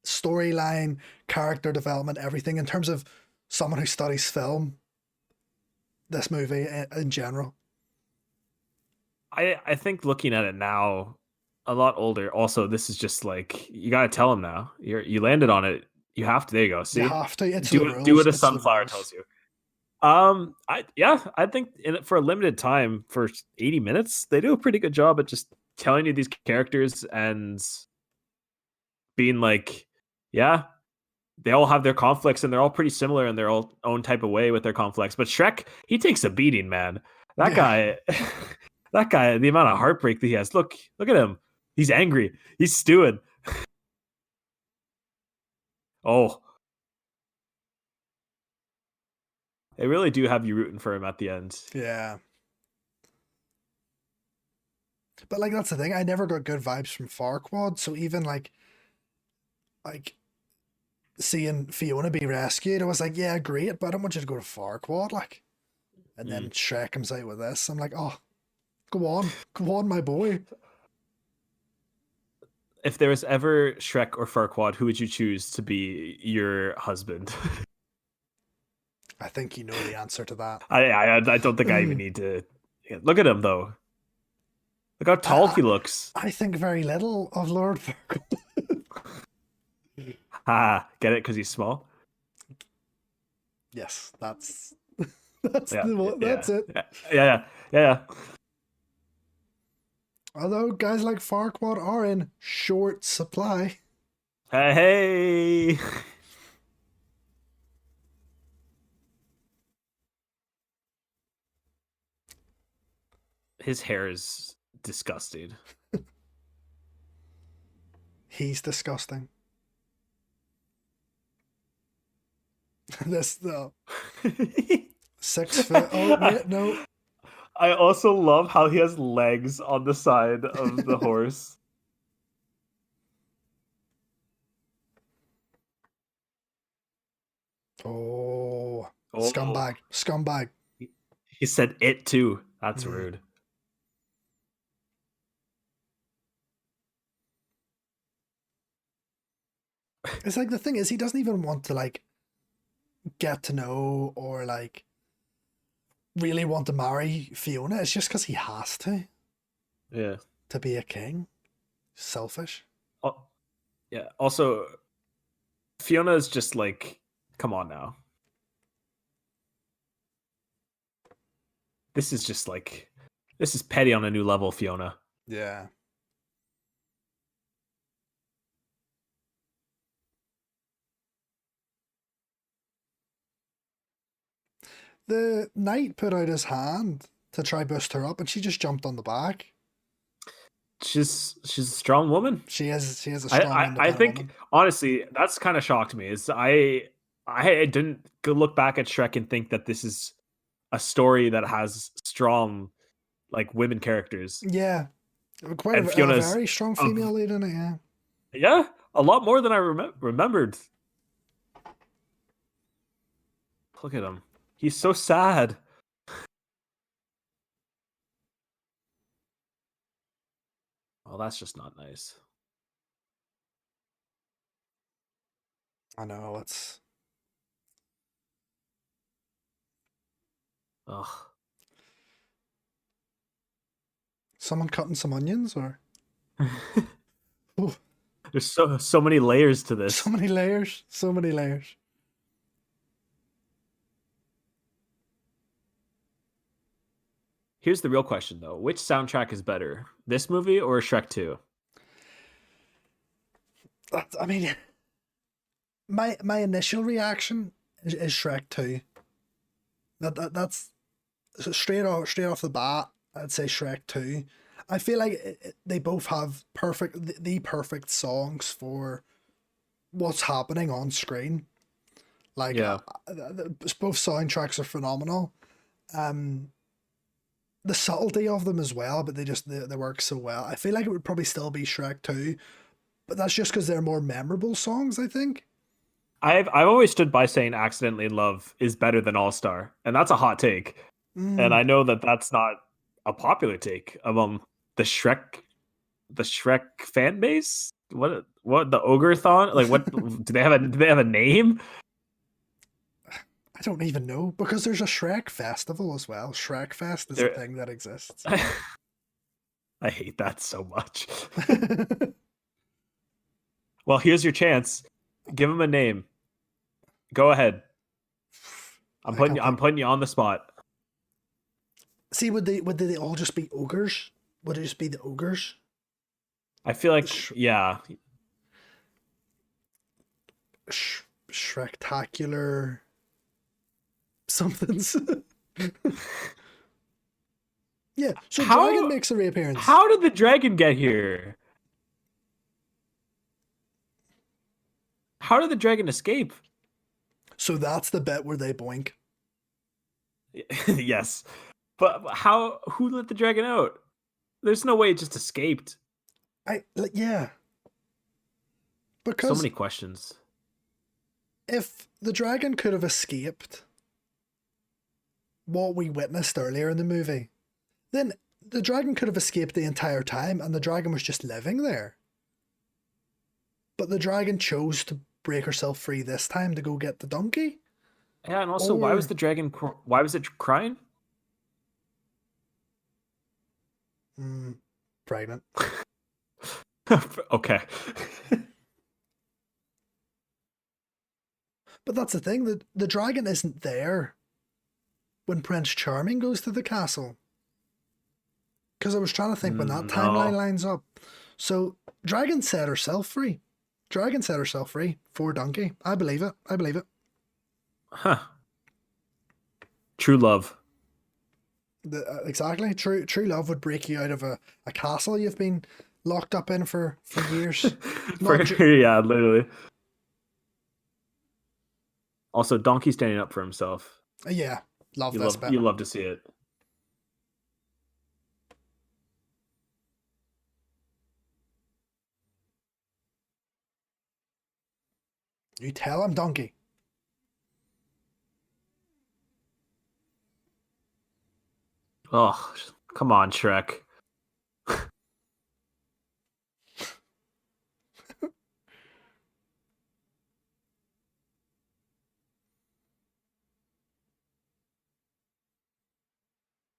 storyline, character development, everything in terms of someone who studies film? This movie in general. I think looking at it now, a lot older. Also, this is just like you gotta tell him now. You landed on it. You have to. There you go. You See, have to. It's the do rules. what a It's the sunflower rules. tells you. I think for a limited time, for 80 minutes, they do a pretty good job at just telling you these characters and being like, yeah, they all have their conflicts and they're all pretty similar in their own type of way with their conflicts. But Shrek, he takes a beating, man. That Yeah. guy, that guy, the amount of heartbreak that he has. Look at him. He's angry. He's stewing. Oh, they really do have you rooting for him at the end. Yeah. But like that's the thing. I never got good vibes from Farquaad. So even like seeing Fiona be rescued, I was like, yeah, great, but I don't want you to go to Farquaad. Like, and then Mm. Shrek comes out with this. I'm like, oh, go on, my boy. If there was ever Shrek or Farquaad, who would you choose to be your husband? I think you know the answer to that. I don't think I even need to look at him though. Look how I, tall I he looks. I think very little of Lord Farquaad. Ah, get it because he's small. Yes, that's Yeah, the one. yeah, That's it. yeah, yeah, yeah. Although guys like Farquaad are in short supply. Hey. His hair is disgusting. He's disgusting. This the 6 foot. Oh wait, no. I also love how he has legs on the side of the horse. Oh, Oh, scumbag, scumbag. he said it too. That's Mm. rude. It's like the thing is, he doesn't even want to like get to know or like really want to marry Fiona. It's just because he has Yeah. to be a king. Selfish. Oh, yeah. Also, Fiona is just like, come on now. This is just like, this is petty on a new level, Fiona. Yeah. The knight put out his hand to try boost her up, and she just jumped on the back. She's a strong woman. She is a I, strong, I independent think woman. honestly that's kind of shocked me. Is I didn't go look back at Shrek and think that this is a story that has strong like women characters Yeah, quite and a Fiona's very strong of female lead in it. Yeah. yeah a lot more than I remembered. Look at him. He's so sad. Oh, that's just not nice. I know it's Ugh. someone cutting some onions or. Ooh. There's so many layers to So this. many layers. So many layers. Here's the real question though. Which soundtrack is better? This movie or Shrek 2? I mean, my initial reaction is Shrek 2. That's straight off the bat. I'd say Shrek 2. I feel like they both have the perfect songs for what's happening on screen. Like Yeah. both soundtracks are phenomenal. Um, the subtlety of them as well, but they work so well. I feel like it would probably still be Shrek 2, but that's just because they're more memorable songs, I think. I've always stood by saying Accidentally in Love is better than All Star, and that's a hot take. And Mm, I know that that's not a popular take among the Shrek the Shrek fan base. What the ogre thon? Like what do they have a name? I don't even know because there's a Shrek festival as well. Shrek Fest is a There thing that exists. I hate that so much. Well, here's your chance. Give him a name. Go ahead. I don't I'm think. putting you on the spot. See, would they all just be ogres? Would it just be the ogres? I feel like Sh- yeah. Shrektacular somethings. Yeah, so Dragon How makes a reappearance. how did the dragon get here? How did the dragon escape? So that's the bit where they boink. Yes. But how who let the dragon out? There's no way it just escaped. Yeah, So because many questions. if the dragon could have escaped what we witnessed earlier in the movie, then the dragon could have escaped the entire time and the dragon was just living there. But the dragon chose to break herself free this time to go get the donkey? Yeah, and also, why was Or the dragon? Why was it crying? mm, pregnant. Okay. But that's the thing, the dragon isn't there when Prince Charming goes to the castle. Because I was trying to think when that timeline No. lines up. So, Dragon set herself free. Dragon set herself free for Donkey. I believe it. I believe it. Huh. True love. Exactly. True love would break you out of a castle you've been locked up in for years. Not ju- Yeah, literally. Also, Donkey standing up for himself. yeah, love this bit. You love to see it. You tell him, Donkey. Oh, come on, Shrek.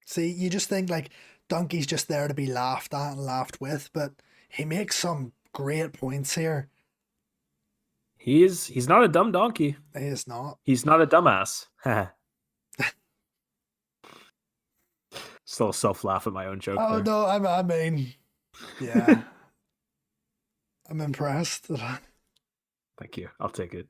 See, you just think like Donkey's just there to be laughed at and laughed with, but he makes some great points here. He's not a dumb donkey. He is not. He's not a dumbass. Still self laugh at my own joke Oh there. no, I mean, yeah, I'm impressed. Thank you. I'll take it.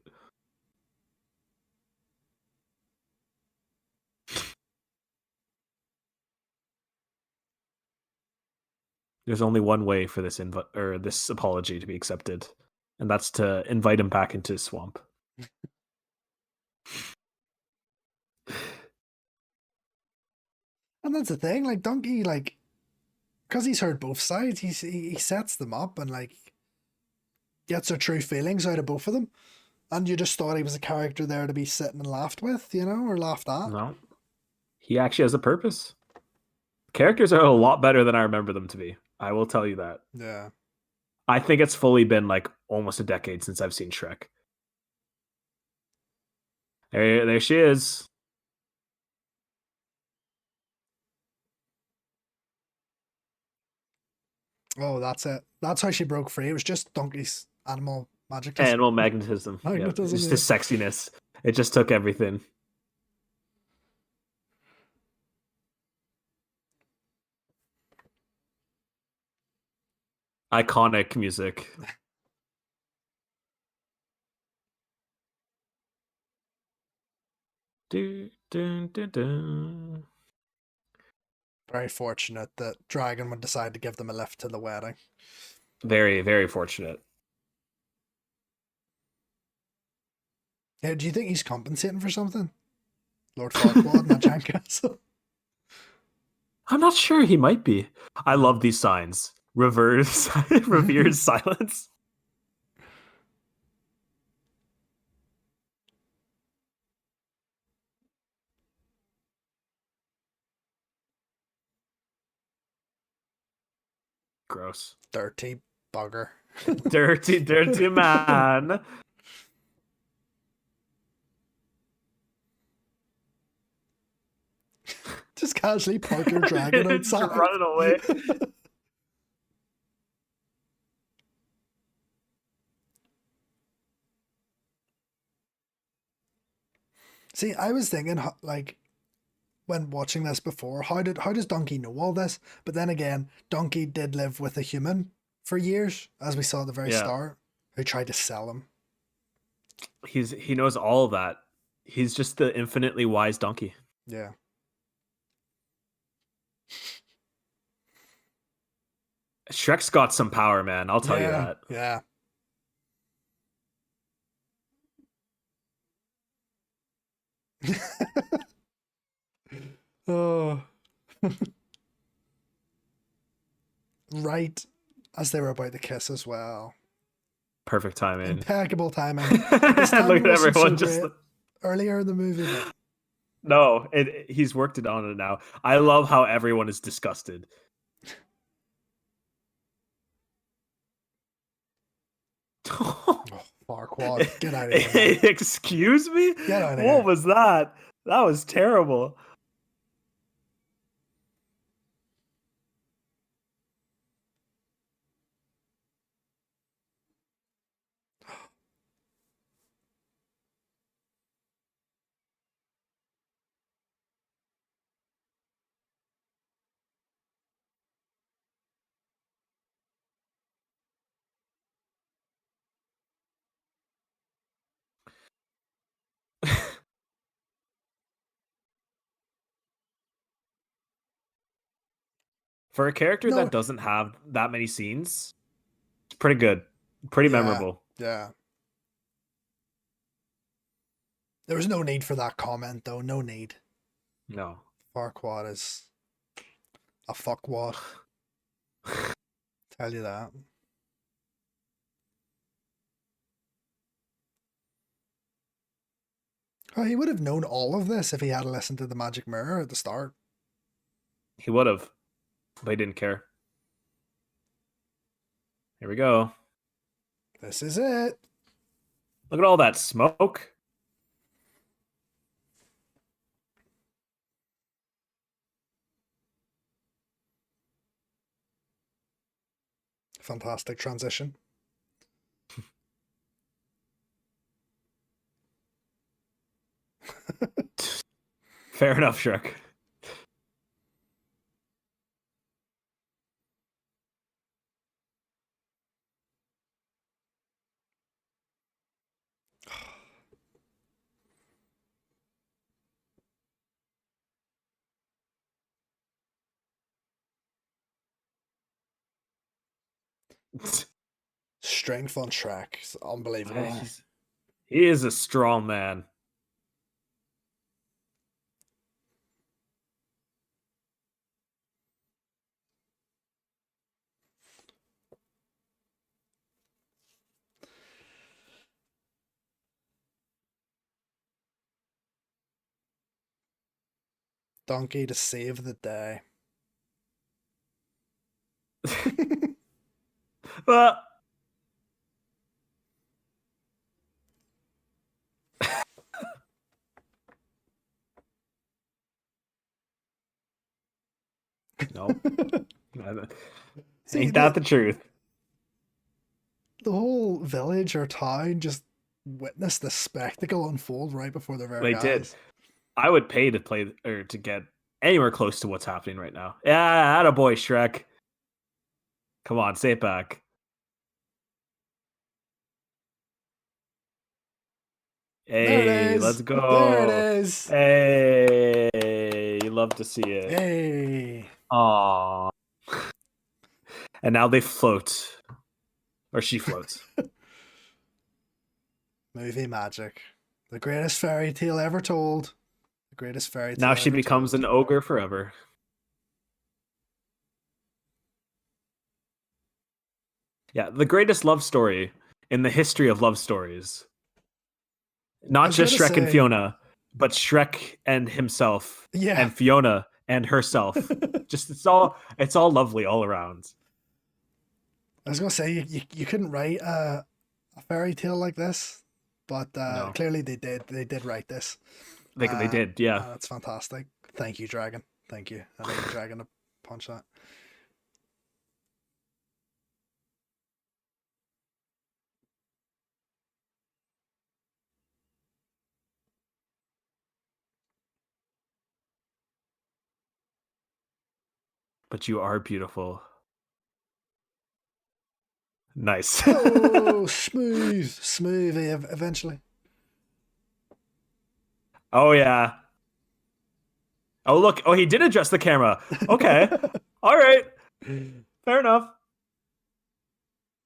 There's only one way for this this apology to be accepted, and that's to invite him back into his swamp. And that's the thing, like Donkey, like, because he's heard both sides, he sets them up and like gets their true feelings out of both of them. And you just thought he was a character there to be sitting and laughed with, or laughed at. No, he actually has a purpose. Characters are a lot better than I remember them to be. I will tell you that. Yeah. I think it's fully been like almost a decade since I've seen Shrek. There she is. Oh, that's it. That's how she broke free. It was just Donkey's animal magicness, Animal magnetism. Yeah, magnetism. just Yeah. his sexiness. It just took everything. Iconic music. Do, do, do, do. Very fortunate that Dragon would decide to give them a lift to the wedding. Very, very fortunate. Yeah, do you think he's compensating for something? Lord Farquaad and that giant castle. I'm not sure, he might be. I love these signs. Reverse, revered silence. Gross. Dirty bugger. Dirty, dirty man. Just casually park your dragon Just outside. running away. See, I was thinking, like, when watching this before, how does Donkey know all this? But then again, Donkey did live with a human for years, as we saw at the very Yeah. start, who tried to sell him. He knows all of that. He's just the infinitely wise donkey. Yeah. Shrek's got some power, man. I'll tell you that. Yeah. Oh. Right as they were about to kiss as well. Perfect timing. Impeccable timing. Look at everyone just. Earlier in the movie. But... No, he's worked it on it now. I love how everyone is disgusted. Oh, Farquaad, get out of here. Man. Excuse me? Get out of what here. was that? That was terrible. For a character that doesn't have that many scenes, it's pretty good. Pretty memorable. Yeah. There was no need for that comment, though. No need. No. Farquaad is a fuckwad. Tell you that. Oh, he would have known all of this if he had listened to the magic mirror at the start. He would have, but he didn't care. Here we go. This is it. Look at all that smoke. Fantastic transition. Fair enough, Shrek. Strength on Shrek. It's unbelievable. He is a strong man. Donkey to save the day. But no. See, Ain't that the truth? the whole village or town just witnessed this spectacle unfold right before their very They did. eyes. I would pay to play or to get anywhere close to what's happening right now. Yeah, attaboy, Shrek. Come on, say it back. There it Hey, let's is. There it go. is. Hey, you love to see it. Hey. Aww. And now they float. Or she floats. Movie magic. The greatest fairy tale ever told. The greatest fairy Now tale she ever becomes an told. ogre forever. Yeah, the greatest love story in the history of love stories. I Not was just gonna Shrek and say, Fiona, but Shrek and himself yeah. and Fiona and herself. Just it's all lovely all around. I was gonna say you couldn't write a fairy tale like this, but No. clearly they did. They did write this. They did, yeah. That's fantastic. Thank you, Dragon. Thank you. I need Dragon to punch that. But you are beautiful. Nice. Oh, smooth, smooth. Eventually. Oh yeah. Oh look. Oh, he did adjust the camera. Okay. All right. Fair enough.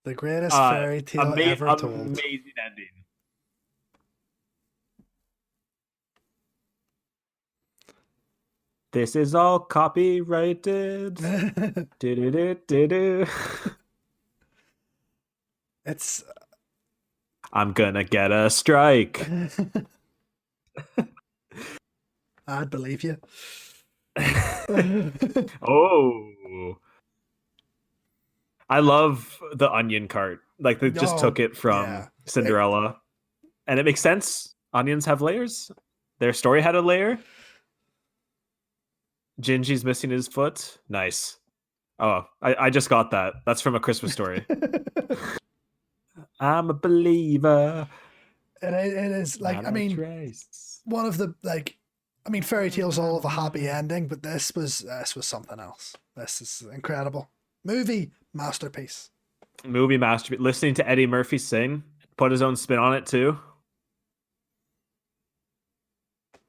The greatest fairy tale ever told. Amazing ending. This is all copyrighted. Do-do-do-do-do. It's. I'm gonna get a strike. I'd believe you. Oh. I love the onion cart. Like they just Oh, took it from yeah. Cinderella. And it makes sense. Onions have layers. Their story had a layer. Gingy's missing his foot. Nice. Oh, I just got that. That's from A Christmas Story. I'm a believer. It is like, Not I a mean, trace. one of the like, I mean, fairy tales all have a happy ending, but this was something else. This is incredible. Movie masterpiece. Movie masterpiece. Listening to Eddie Murphy sing, put his own spin on it too.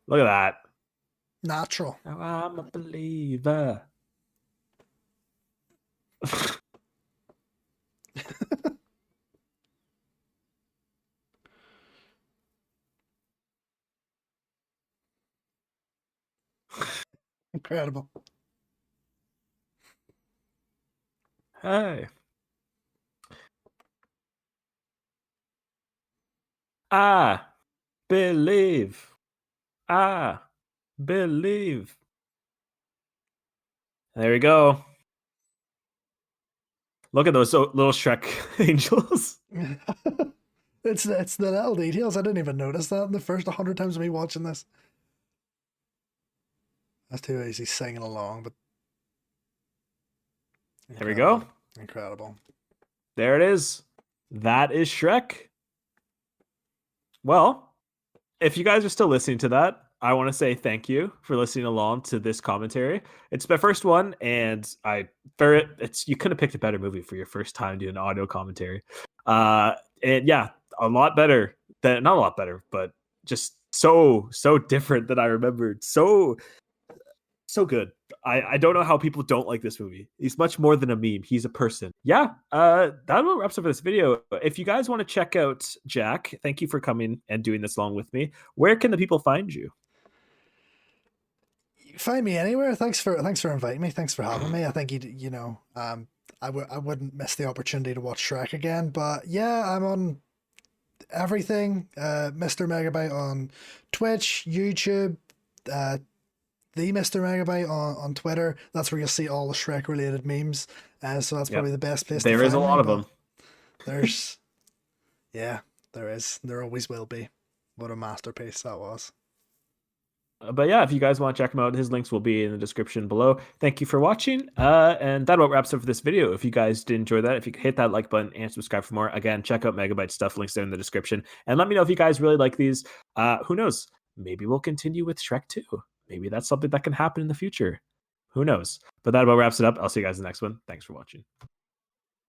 Look at that. Natural. Now I'm a believer. Incredible. Hey. I believe. I believe. There we go. Look at those little Shrek angels. It's the little details. I didn't even notice that in the first 100 times of me watching this. That's too easy singing along, but There we go. Incredible. There it is. That is Shrek. Well, if you guys are still listening to that, I want to say thank you for listening along to this commentary. It's my first one, and you couldn't have picked a better movie for your first time doing audio commentary. And yeah, a lot better than not a lot better, but just so different than I remembered. So good. I don't know how people don't like this movie. He's much more than a meme. He's a person. Yeah, that about wraps up for this video. If you guys want to check out Jack, thank you for coming and doing this along with me. Where can the people find you? Find me anywhere. Thanks for inviting me. Thanks for having me. I think I wouldn't miss the opportunity to watch Shrek again. But yeah, I'm on everything. MrMegabyte on Twitch, YouTube, the MrMegabyte on Twitter. That's where you'll see all the Shrek related memes. So that's probably the best place. There is a lot of them. There's, yeah, there is. There always will be. What a masterpiece that was. But yeah, if you guys want to check him out, his links will be in the description below. Thank you for watching. And that about wraps up for this video. If you guys did enjoy that, if you could hit that like button and subscribe for more. Again, check out Megabyte stuff. Links down in the description. And let me know if you guys really like these. Who knows? Maybe we'll continue with Shrek 2. Maybe that's something that can happen in the future. Who knows? But that about wraps it up. I'll see you guys in the next one. Thanks for watching.